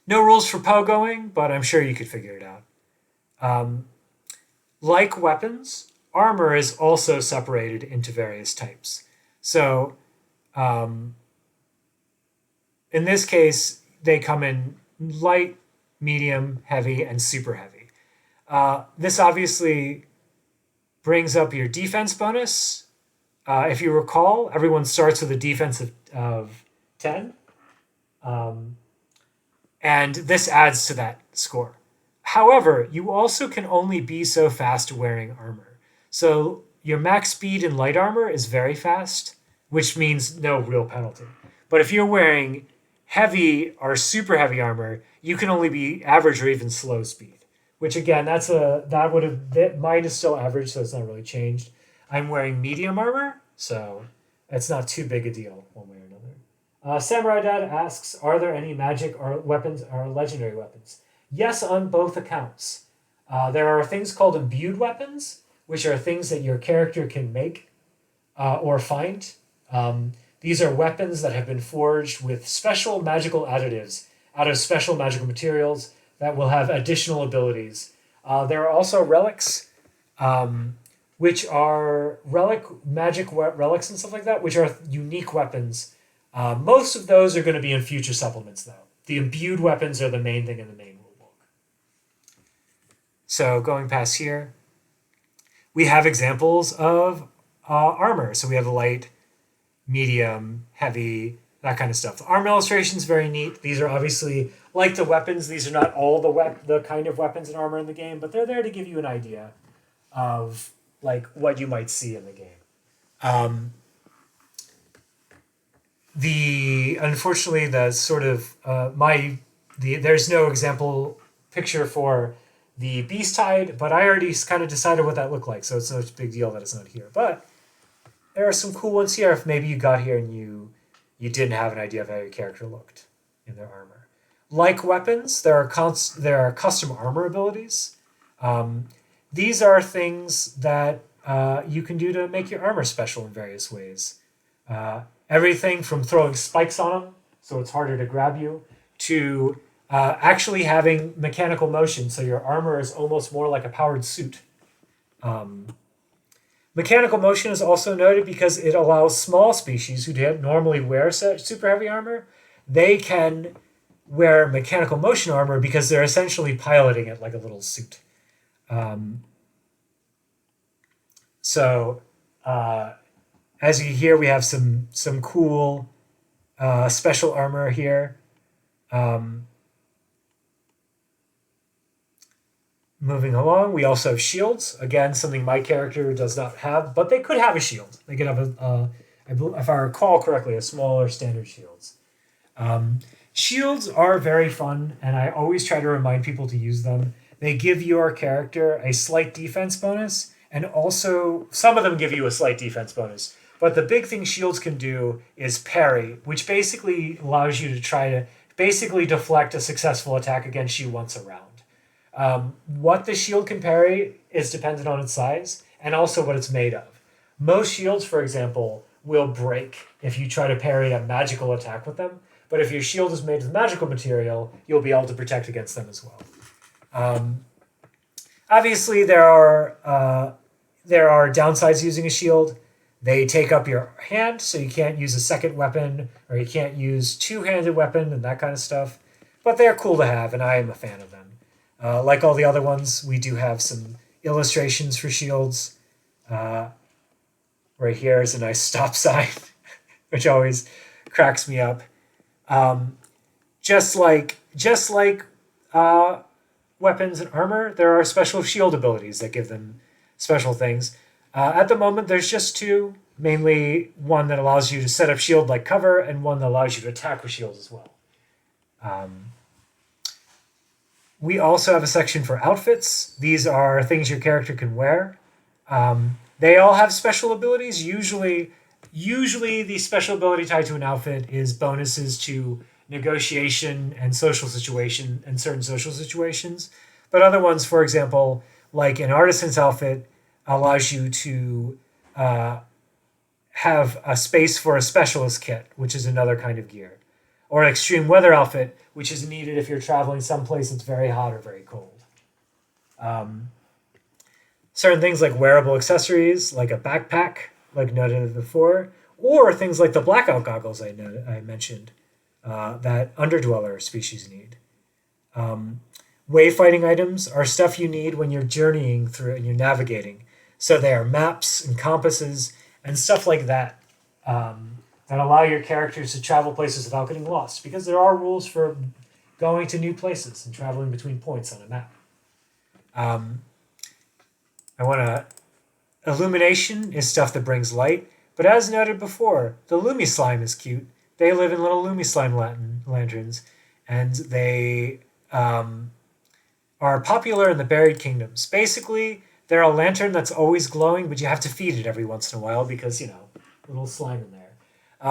No rules for pogoing, but I'm sure you could figure it out. Like weapons, armor is also separated into various types. So, in this case, they come in light, medium, heavy, and super heavy. This obviously brings up your defense bonus. If you recall, everyone starts with a defense of 10. And this adds to that score. However, you also can only be so fast wearing armor. So your max speed in light armor is very fast, which means no real penalty. But if you're wearing heavy or super heavy armor, you can only be average or even slow speed. Which again, mine is still average, so it's not really changed. I'm wearing medium armor, so it's not too big a deal one way or another. Samurai Dad asks, are there any magic or weapons or legendary weapons? Yes, on both accounts. There are things called imbued weapons, which are things that your character can make or find. These are weapons that have been forged with special magical additives out of special magical materials that will have additional abilities. There are also relics, which are magic relics and stuff like that, which are unique weapons. Most of those are going to be in future supplements, though. The imbued weapons are the main thing in the main rulebook. So going past here, we have examples of armor. So we have light, medium, heavy, that kind of stuff. The armor illustration is very neat. These are obviously, like the weapons, these are not all the kind of weapons and armor in the game, but they're there to give you an idea of like what you might see in the game. Unfortunately the sort of there's no example picture for the beast hide, but I already kind of decided what that looked like, so it's no big deal that it's not here. But there are some cool ones here if maybe you got here and you didn't have an idea of how your character looked in their armor. Like weapons, there are custom armor abilities. These are things that you can do to make your armor special in various ways. Everything from throwing spikes on them, so it's harder to grab you, to actually having mechanical motion, so your armor is almost more like a powered suit. Mechanical motion is also noted because it allows small species who don't normally wear super heavy armor, they can wear mechanical motion armor because they're essentially piloting it like a little suit. As you hear, we have some cool special armor here. Moving along, we also have shields. Again, something my character does not have, but they could have a shield. They could have if I recall correctly, a smaller standard shields. Shields are very fun, and I always try to remind people to use them. They give your character a slight defense bonus, and also some of them give you a slight defense bonus. But the big thing shields can do is parry, which basically allows you to try to basically deflect a successful attack against you once a round. What the shield can parry is dependent on its size and also what it's made of. Most shields, for example, will break if you try to parry a magical attack with them. But if your shield is made of magical material, you'll be able to protect against them as well. Um, Obviously, there are downsides using a shield. They take up your hand, so you can't use a second weapon, or you can't use two-handed weapon and that kind of stuff. But they're cool to have, and I am a fan of them. Like all the other ones, we do have some illustrations for shields. Right here is a nice stop sign, which always cracks me up. Um, just like weapons and armor, there are special shield abilities that give them special things. At the moment, there's just two. Mainly one that allows you to set up shield like cover, and one that allows you to attack with shield as well. Um, we also have a section for outfits. These are things your character can wear. They all have special abilities. Usually the special ability tied to an outfit is bonuses to negotiation and certain social situations. But other ones, for example, like an artisan's outfit, allows you to have a space for a specialist kit, which is another kind of gear, or an extreme weather outfit, which is needed if you're traveling someplace that's very hot or very cold. Um, Certain things like wearable accessories, like a backpack, like noted before, or things like the blackout goggles I mentioned that underdweller species need. Um, Wayfinding items are stuff you need when you're journeying through and you're navigating. So they are maps and compasses and stuff like that that allow your characters to travel places without getting lost, because there are rules for going to new places and traveling between points on a map. Um, I want to. Illumination is stuff that brings light, but as noted before, the Lumi slime is cute. They live in little Lumi slime lanterns, and they are popular in the buried kingdoms. Basically, they're a lantern that's always glowing, but you have to feed it every once in a while because, little slime in there.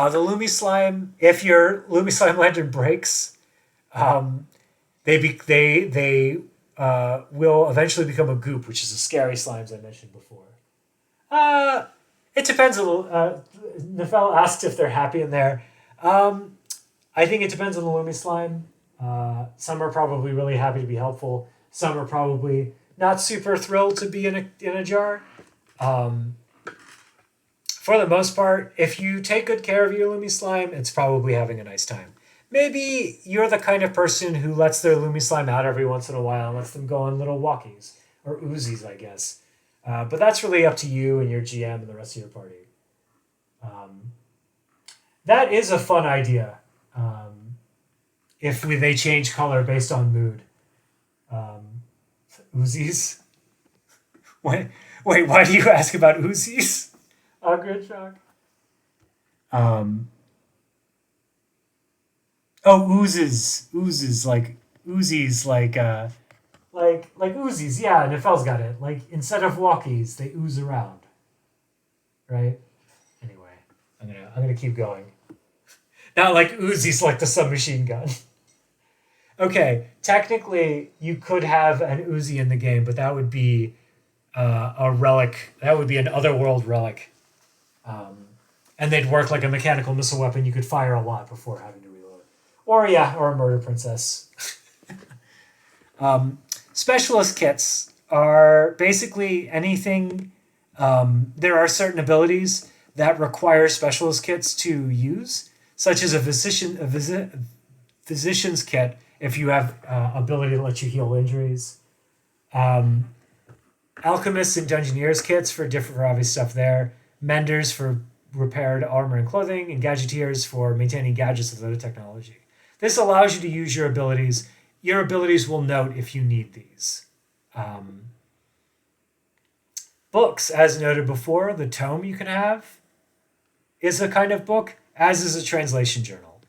The Lumi slime, if your Lumi slime lantern breaks, um, they will eventually become a goop, which is the scary slimes I mentioned before. It depends a little. Nefel asked if they're happy in there. I think it depends on the Lumi slime. Some are probably really happy to be helpful. Some are probably not super thrilled to be in a jar. For the most part, if you take good care of your Lumi slime, it's probably having a nice time. Maybe you're the kind of person who lets their Lumi slime out every once in a while and lets them go on little walkies, or Uzis, I guess. But that's really up to you and your GM and the rest of your party. That is a fun idea. If they change color based on mood. Uzis? Wait, why do you ask about Uzis? Good shock. Oozes like Uzis like Uzis. Yeah, Nefel's got it. Like instead of walkies, they ooze around. Right? Anyway, I'm gonna keep going. Not like Uzis like the submachine gun. Okay, technically you could have an Uzi in the game, but that would be a relic. That would be an otherworld relic. And they'd work like a mechanical missile weapon. You could fire a lot before having to reload. Or a murder princess. Specialist kits are basically anything. There are certain abilities that require specialist kits to use, such as a physician's kit if you have ability to let you heal injuries. Alchemists and dungeoneers kits for obvious stuff there. Menders for repaired armor and clothing, and gadgeteers for maintaining gadgets with other technology. This allows you to use your abilities. Your abilities will note if you need these. Books, as noted before, the tome you can have is a kind of book, as is a translation journal.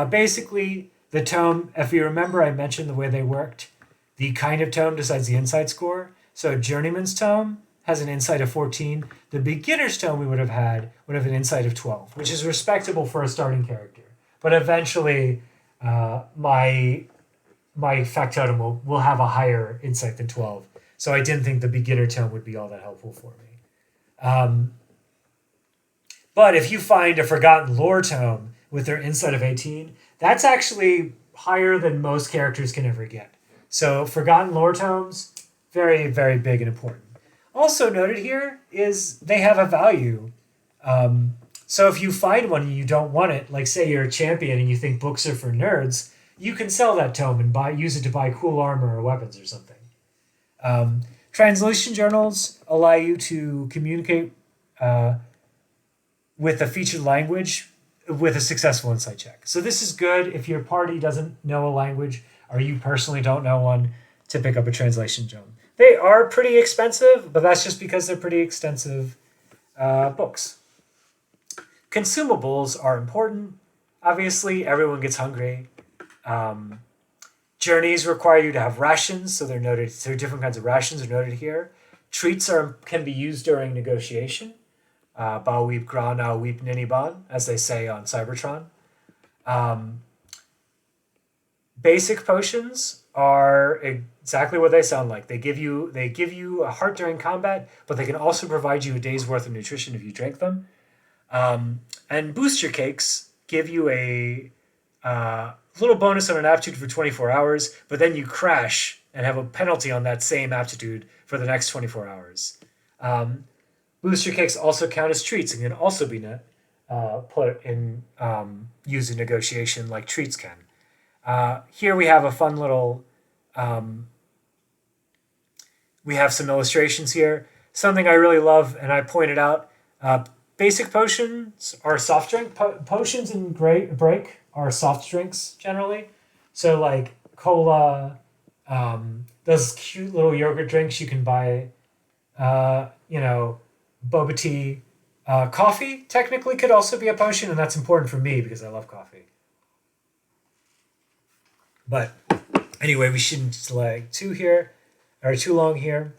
Basically, the tome, if you remember, I mentioned the way they worked. The kind of tome decides the insight score. So Journeyman's tome has an insight of 14. The beginner's tome would have an insight of 12, which is respectable for a starting character. But eventually, my factotum will have a higher insight than 12. So I didn't think the beginner tome would be all that helpful for me. But if you find a Forgotten Lore tome with their insight of 18, that's actually higher than most characters can ever get. So Forgotten Lore tomes, very, very big and important. Also noted here is they have a value. So if you find one and you don't want it, like say you're a champion and you think books are for nerds, you can sell that tome and use it to buy cool armor or weapons or something. Translation journals allow you to communicate with a featured language with a successful insight check. So this is good if your party doesn't know a language or you personally don't know one, to pick up a translation journal. They are pretty expensive, but that's just because they're pretty extensive books. Consumables are important. Obviously, everyone gets hungry. Journeys require you to have rations, so they're noted. So different kinds of rations are noted here. Treats can be used during negotiation. Ba weep gra na weep niniban, as they say on Cybertron. Basic potions are exactly what they sound like. They give you a heart during combat, but they can also provide you a day's worth of nutrition if you drink them. And booster cakes give you a little bonus on an aptitude for 24 hours, but then you crash and have a penalty on that same aptitude for the next 24 hours. Booster cakes also count as treats and can also be put in used in negotiation like treats can. Here we have a fun little. We have some illustrations here. Something I really love, and I pointed out. Basic potions are soft drink. Potions in break are soft drinks generally. So like cola, those cute little yogurt drinks you can buy. Boba tea. Coffee technically could also be a potion, and that's important for me because I love coffee. But anyway, we shouldn't lag too long here.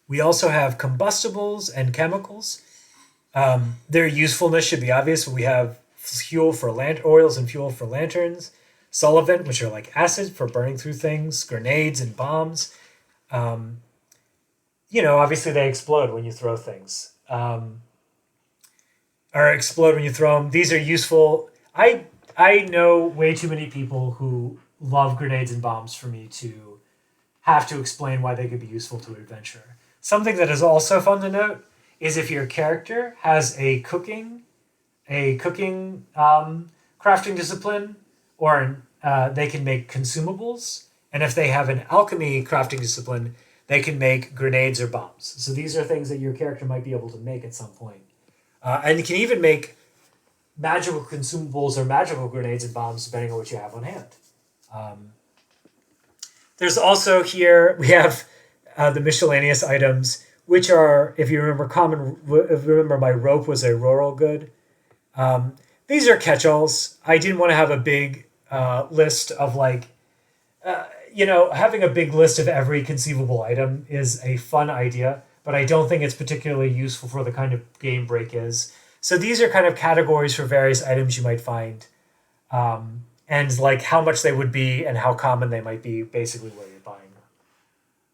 We also have combustibles and chemicals. Their usefulness should be obvious. We have fuel for oils and fuel for lanterns, solvent, which are like acid for burning through things, grenades and bombs. Obviously they explode when you throw things. Or explode when you throw them. These are useful. I know way too many people who love grenades and bombs for me to have to explain why they could be useful to an adventurer. Something that is also fun to note is if your character has a cooking crafting discipline, or they can make consumables, and if they have an alchemy crafting discipline, they can make grenades or bombs. So these are things that your character might be able to make at some point. And you can even make magical consumables or magical grenades and bombs depending on what you have on hand. There's also here, we have the miscellaneous items, which are, if you remember my rope was a rural good. These are catch-alls. I didn't want to have a big list of having a big list of every conceivable item is a fun idea, but I don't think it's particularly useful for the kind of game Break is. So these are kind of categories for various items you might find, and like how much they would be and how common they might be, basically where you're buying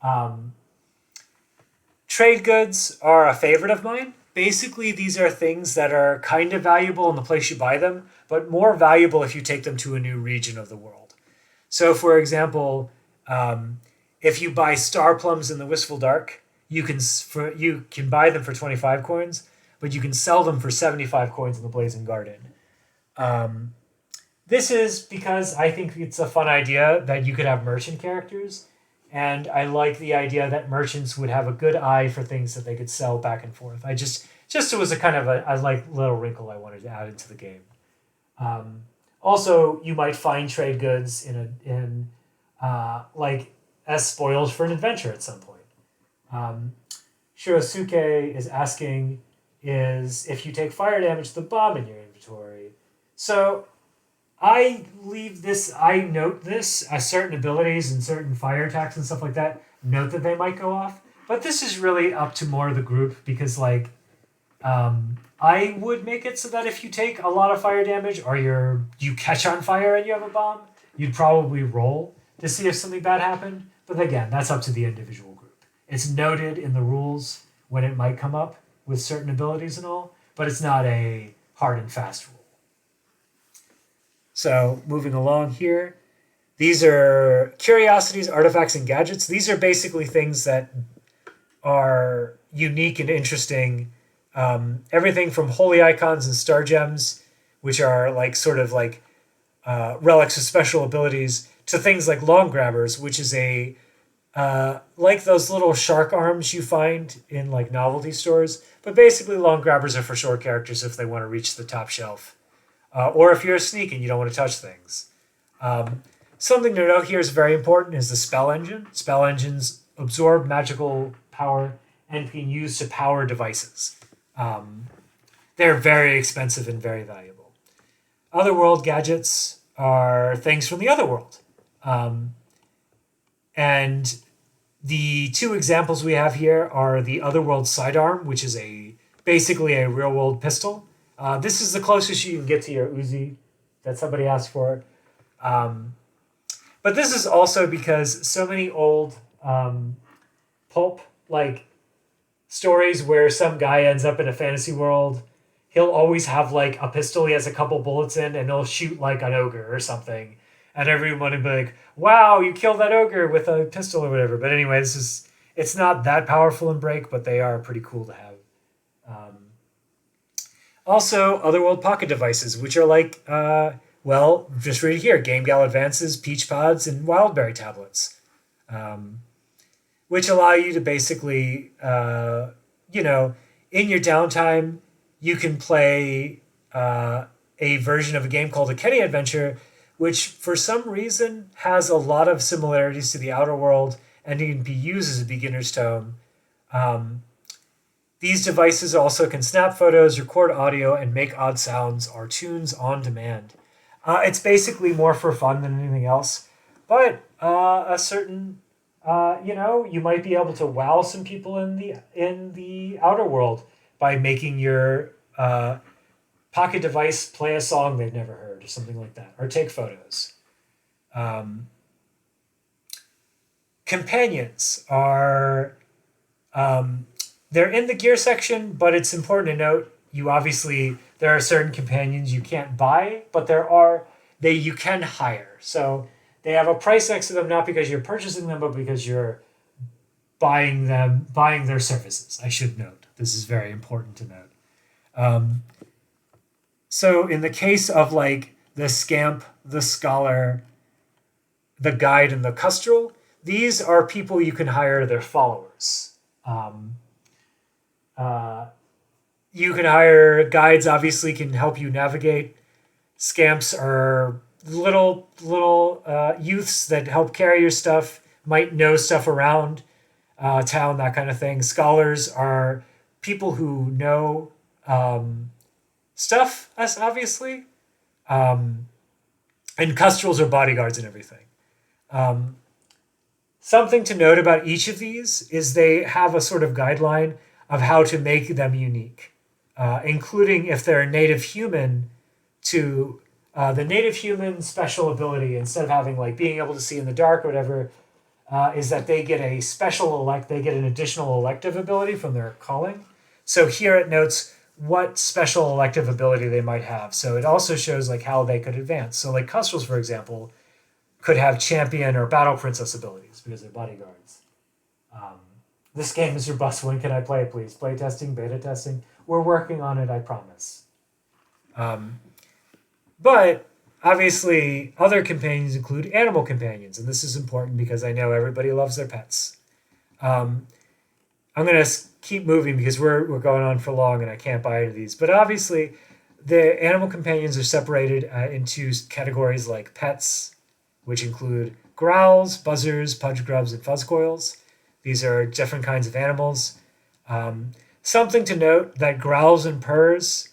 them. Trade goods are a favorite of mine. Basically, these are things that are kind of valuable in the place you buy them, but more valuable if you take them to a new region of the world. So, for example, if you buy star plums in the Wistful Dark, you can buy them for 25 coins, but you can sell them for 75 coins in the Blazing Garden. This is because I think it's a fun idea that you could have merchant characters, and I like the idea that merchants would have a good eye for things that they could sell back and forth. It was a kind of a little wrinkle I wanted to add into the game. Also, you might find trade goods as spoils for an adventure at some point. Shirosuke is asking if you take fire damage to the bomb in your inventory. So I note this as certain abilities and certain fire attacks and stuff like that, note that they might go off. But this is really up to more of the group because I would make it so that if you take a lot of fire damage or you catch on fire and you have a bomb, you'd probably roll to see if something bad happened. But again, that's up to the individual group. It's noted in the rules when it might come up with certain abilities and all, but it's not a hard and fast rule. So moving along here, these are curiosities, artifacts, and gadgets. These are basically things that are unique and interesting. Everything from holy icons and star gems, which are like sort of like relics of special abilities, to things like long grabbers, which is a like those little shark arms you find in like novelty stores. But basically, long grabbers are for short characters if they want to reach the top shelf, or if you're a sneak and you don't want to touch things. Something to note here is very important is the spell engine. Spell engines absorb magical power and can be used to power devices. They're very expensive and very valuable. Otherworld gadgets are things from the other world. And the two examples we have here are the Otherworld sidearm, which is basically a real-world pistol. This is the closest you can get to your Uzi that somebody asked for. But this is also because so many old pulp like stories where some guy ends up in a fantasy world, he'll always have like a pistol he has a couple bullets in, and he'll shoot like an ogre or something, and everyone would be like, wow, you killed that ogre with a pistol or whatever. But anyway, it's not that powerful in Break, but they are pretty cool to have. Also, Otherworld pocket devices, which are like just read here, Game Gal Advances, Peach Pods, and Wildberry tablets, which allow you to basically, in your downtime, you can play a version of a game called a Kenny Adventure, which for some reason has a lot of similarities to the Outer World and can be used as a beginner's tome. These devices also can snap photos, record audio, and make odd sounds or tunes on demand. It's basically more for fun than anything else, but a certain, you might be able to wow some people in the outer world by making your pocket device play a song they've never heard or something like that, or take photos. Companions are they're in the gear section, but it's important to note there are certain companions you can't buy, but you can hire. So they have a price next to them, not because you're purchasing them, but because you're buying their services. I should note. This is very important to note. So in the case of like the Scamp, the Scholar, the Guide, and the Custrel, these are people you can hire, their followers. You can hire guides, obviously, can help you navigate. Scamps are little youths that help carry your stuff, might know stuff around town, that kind of thing. Scholars are people who know stuff, obviously. And Custrels are bodyguards and everything. Something to note about each of these is they have a sort of guideline of how to make them unique, including if they're native human to the native human special ability, instead of having like being able to see in the dark or whatever, is that they get they get an additional elective ability from their calling. So here it notes what special elective ability they might have. So it also shows like how they could advance. So like Custrels, for example, could have champion or battle princess abilities because they're bodyguards. This game is robust. When can I play it, please? Play testing, beta testing. We're working on it, I promise. But obviously, other companions include animal companions, and this is important because I know everybody loves their pets. I'm going to keep moving because we're going on for long and I can't buy any of these. But obviously, the animal companions are separated into categories like pets, which include growls, buzzers, pudge grubs, and fuzzcoils. These are different kinds of animals. Something to note that growls and purrs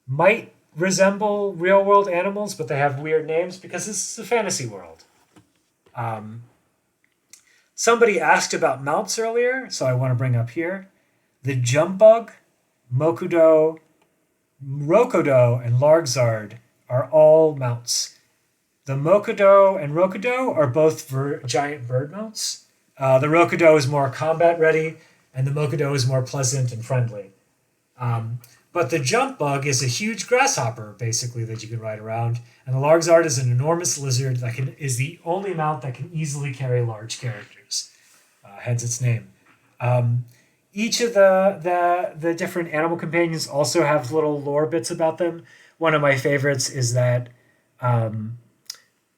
might resemble real-world animals, but they have weird names because this is a fantasy world. Somebody asked about mounts earlier, so I want to bring up here. The Jumbug, Mokudo, Rokodo, and Largzard are all mounts. The Mokudo and Rokudo are both giant bird mounts. The Rokudo is more combat ready, and the Mokudo is more pleasant and friendly. But the jump bug is a huge grasshopper, basically, that you can ride around. And the Largzard is an enormous lizard that is the only mount that can easily carry large characters, hence its name. Um, each of the different animal companions also have little lore bits about them. One of my favorites is that um,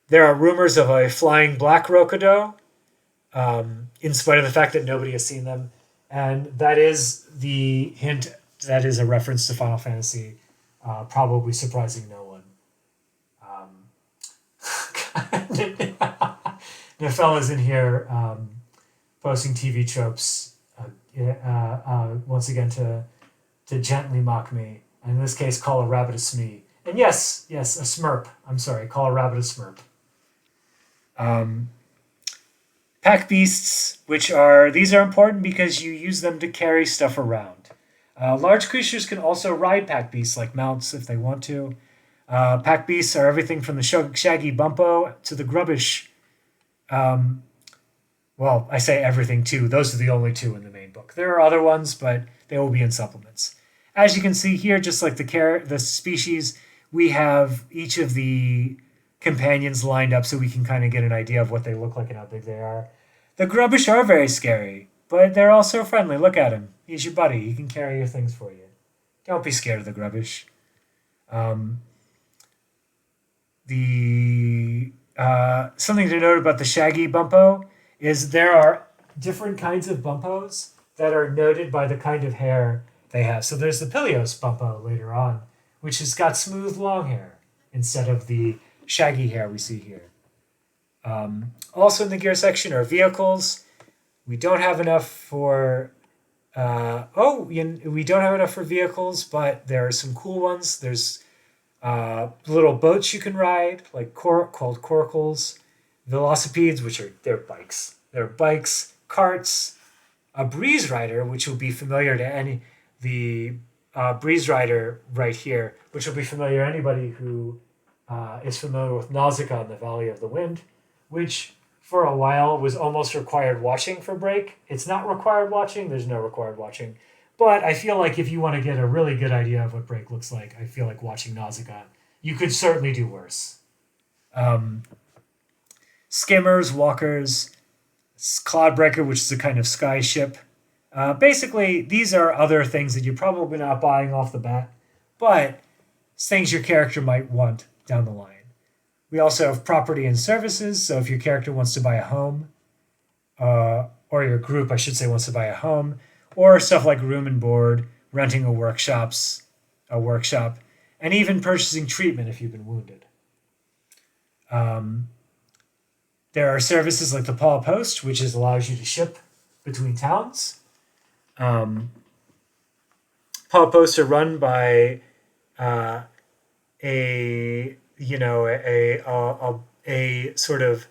there are rumors of a flying black Rokudo, in spite of the fact that nobody has seen them. And that is the hint, that is a reference to Final Fantasy, probably surprising no one. Nefella's in here posting TV tropes once again to gently mock me. And in this case, call a rabbit a smee. And yes, a smurp. I'm sorry, call a rabbit a smurp. Pack beasts, these are important because you use them to carry stuff around. Large creatures can also ride pack beasts like mounts if they want to. Pack beasts are everything from the shaggy bumpo to the grubbish. Well, I say everything too. Those are the only two in the main book. There are other ones, but they will be in supplements. As you can see here, just like the species, we have each of the companions lined up so we can kind of get an idea of what they look like and how big they are. The grubbish are very scary, but they're also friendly. Look at him. He's your buddy. He can carry your things for you. Don't be scared of the grubbish. Something to note about the shaggy bumpo is there are different kinds of bumpos that are noted by the kind of hair they have. So there's the Pilios bumpo later on, which has got smooth long hair instead of the shaggy hair we see here. Also in the gear section are vehicles. We don't have enough for we don't have enough for vehicles, but there are some cool ones. There's little boats you can ride, like called coracles, velocipedes, they're bikes. They're bikes, carts, a breeze rider, which will be familiar to the breeze rider right here, which will be familiar to anybody who is familiar with Nausicaa in the Valley of the Wind, which for a while was almost required watching for Break. It's not required watching. There's no required watching. But I feel like if you want to get a really good idea of what Break looks like, I feel like watching Nausicaa. You could certainly do worse. Skimmers, walkers, Cloudbreaker, which is a kind of sky ship. Basically, these are other things that you're probably not buying off the bat, but things your character might want down the line. We also have property and services, so if your character wants to buy a home, or your group, I should say, wants to buy a home, or stuff like room and board, renting a workshop, and even purchasing treatment if you've been wounded. There are services like the Paw Post, which allows you to ship between towns. Paw Posts are run by a sort of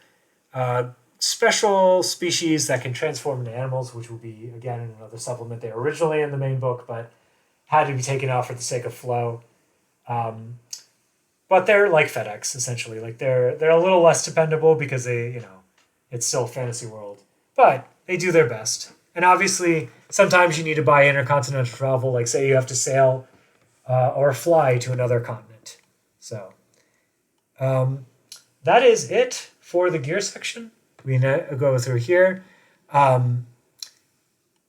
special species that can transform into animals, which will be, again, in another supplement. They were originally in the main book, but had to be taken out for the sake of flow. But they're like FedEx, essentially. Like they're a little less dependable because it's still a fantasy world. But they do their best. And obviously, sometimes you need to buy intercontinental travel, like say you have to sail or fly to another continent. So that is it for the gear section. We go through here.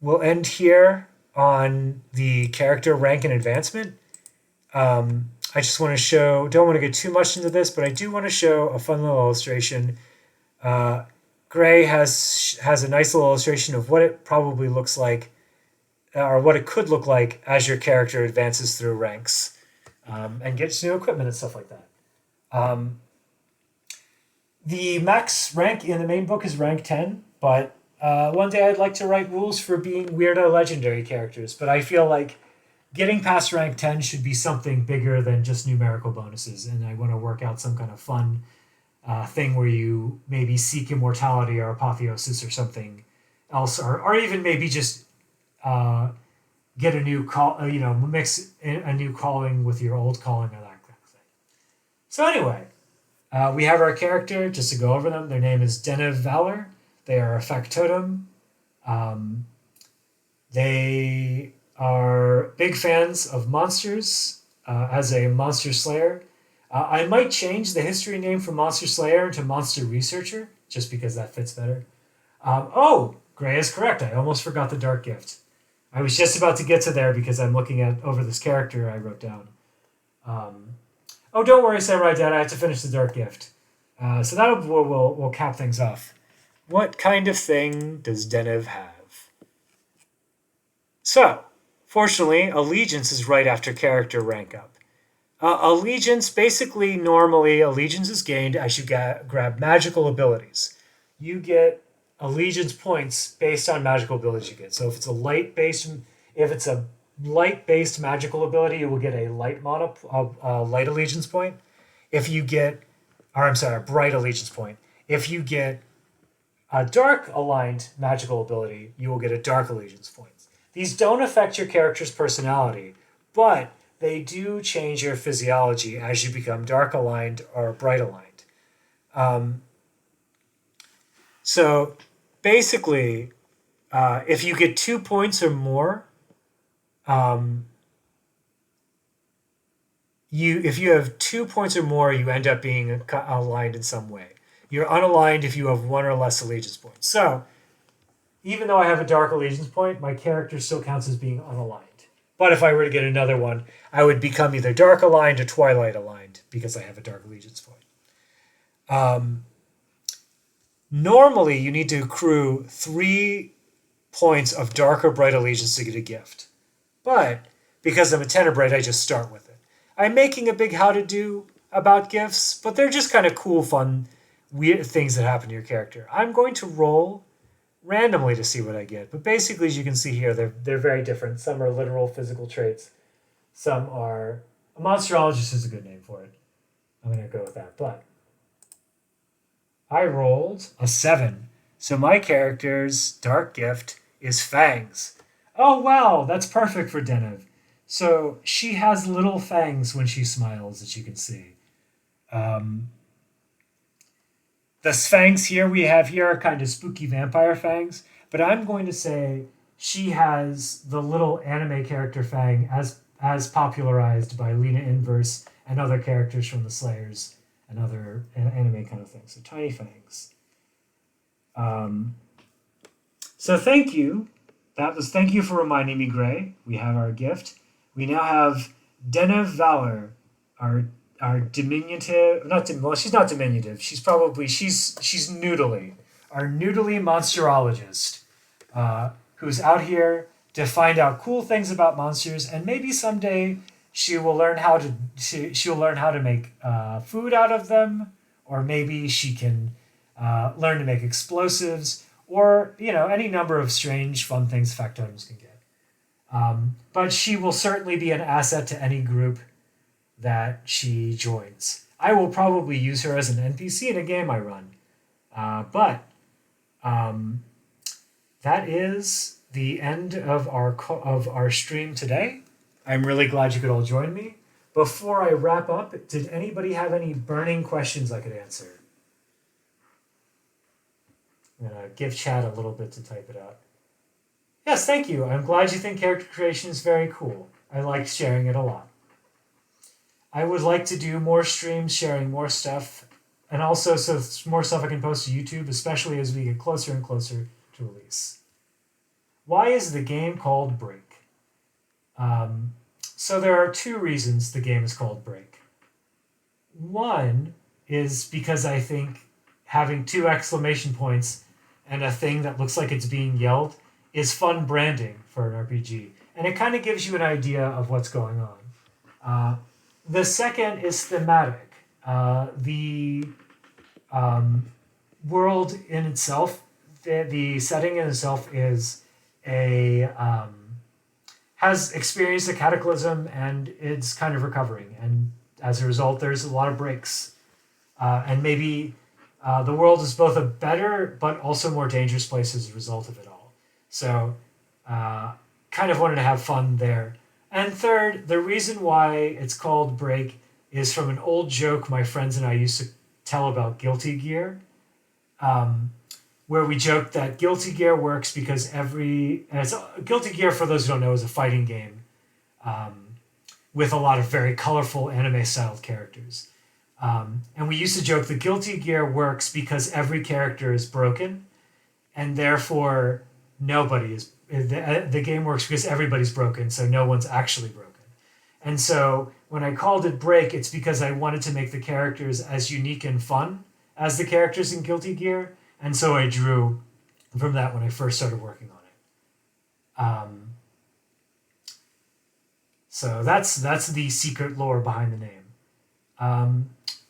We'll end here on the character rank and advancement. I just want to show, don't want to get too much into this, but I do want to show a fun little illustration. Gray has a nice little illustration of what it probably looks like, or what it could look like as your character advances through ranks and gets new equipment and stuff like that. The max rank in the main book is rank 10, but one day I'd like to write rules for being weirdo legendary characters, but I feel like getting past rank 10 should be something bigger than just numerical bonuses, and I want to work out some kind of fun thing where you maybe seek immortality or apotheosis or something else, or even maybe just get a new mix a new calling with your old calling or that kind of thing. So anyway, we have our character, just to go over them. Their name is Den of Valor. They are a factotum. They are big fans of monsters as a monster slayer. I might change the history name from Monster Slayer to Monster Researcher, just because that fits better. Oh, Gray is correct. I almost forgot the Dark Gift. I was just about to get to there because I'm looking at over this character I wrote down. Oh, don't worry, Samurai Dad. I have to finish the Dark Gift. So that'll we'll cap things off. What kind of thing does Denev have? So, fortunately, allegiance is right after character rank up. Allegiance, basically, normally, allegiance is gained as you grab magical abilities. You get allegiance points based on magical abilities you get. So if it's a light-based magical ability, you will get a light allegiance point. If you get, or I'm sorry, a bright allegiance point. If you get a dark aligned magical ability, you will get a dark allegiance point. These don't affect your character's personality, but they do change your physiology as you become dark aligned or bright aligned. So basically, if you get 2 points or more, if you have 2 points or more, you end up being aligned in some way. You're unaligned if you have 1 or less allegiance points. So even though I have a dark allegiance point, my character still counts as being unaligned. But if I were to get another one, I would become either dark aligned or twilight aligned because I have a dark allegiance point. Normally, you need to accrue 3 points of dark or bright allegiance to get a gift. But because I'm a Tenebrate, I just start with it. I'm making a big how-to-do about gifts, but they're just kind of cool, fun, weird things that happen to your character. I'm going to roll randomly to see what I get. But basically, as you can see here, they're very different. Some are literal physical traits. Some are... A monsterologist is a good name for it. I'm going to go with that. But I rolled a 7. So my character's dark gift is Fangs. Oh, wow. That's perfect for Denev. So she has little fangs when she smiles, as you can see. The fangs here we have here are kind of spooky vampire fangs, but I'm going to say she has the little anime character fang as popularized by Lena Inverse and other characters from the Slayers and other anime kind of things. So tiny fangs. So thank you. Thank you for reminding me, Gray. We have our gift. We now have Denev Valor, our diminutive, she's not diminutive. She's noodly. Our noodly monsterologist, who's out here to find out cool things about monsters, and maybe someday she will learn how to make food out of them, or maybe she can learn to make explosives, or any number of strange, fun things factotums can get. But she will certainly be an asset to any group that she joins. I will probably use her as an NPC in a game I run. But that is the end of our stream today. I'm really glad you could all join me. Before I wrap up, did anybody have any burning questions I could answer? I'm going to give chat a little bit to type it out. Yes, thank you. I'm glad you think character creation is very cool. I like sharing it a lot. I would like to do more streams sharing more stuff, and also so more stuff I can post to YouTube, especially as we get closer and closer to release. Why is the game called Break? So there are 2 reasons the game is called Break. One is because I think having 2 exclamation points and a thing that looks like it's being yelled is fun branding for an RPG. And it kind of gives you an idea of what's going on. The second is thematic. The world in itself, the setting in itself is has experienced a cataclysm and it's kind of recovering. And as a result, there's a lot of breaks. And maybe the world is both a better but also more dangerous place as a result of it all. So kind of wanted to have fun there. And third, the reason why it's called Break is from an old joke my friends and I used to tell about Guilty Gear. where we joked that Guilty Gear works because Guilty Gear, for those who don't know, is a fighting game with a lot of very colorful anime-styled characters. And we used to joke the Guilty Gear works because every character is broken, and therefore the game works because everybody's broken, so no one's actually broken. And so when I called it Break, it's because I wanted to make the characters as unique and fun as the characters in Guilty Gear, and so I drew from that when I first started working on it. So that's the secret lore behind the name.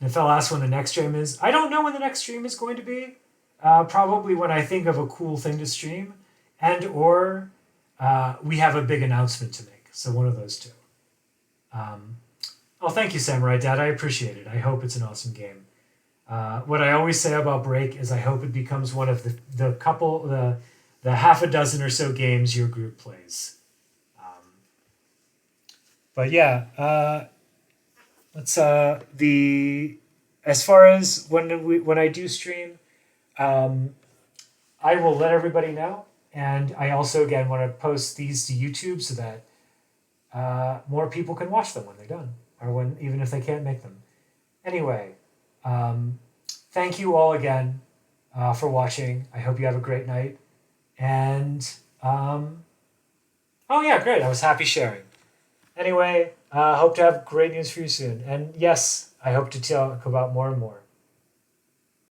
Nefel asked when the next stream is. I don't know when the next stream is going to be. Probably when I think of a cool thing to stream, and or we have a big announcement to make. So one of those two. Thank you, Samurai Dad. I appreciate it. I hope it's an awesome game. What I always say about Break is I hope it becomes one of the half a dozen or so games your group plays. But yeah, let's as far as when I do stream, I will let everybody know, and I also again want to post these to YouTube so that more people can watch them when they're done, or even if they can't make them. Anyway, thank you all again for watching. I hope you have a great night, and oh yeah, great! I was happy sharing. Anyway, hope to have great news for you soon. And yes, I hope to talk about more and more.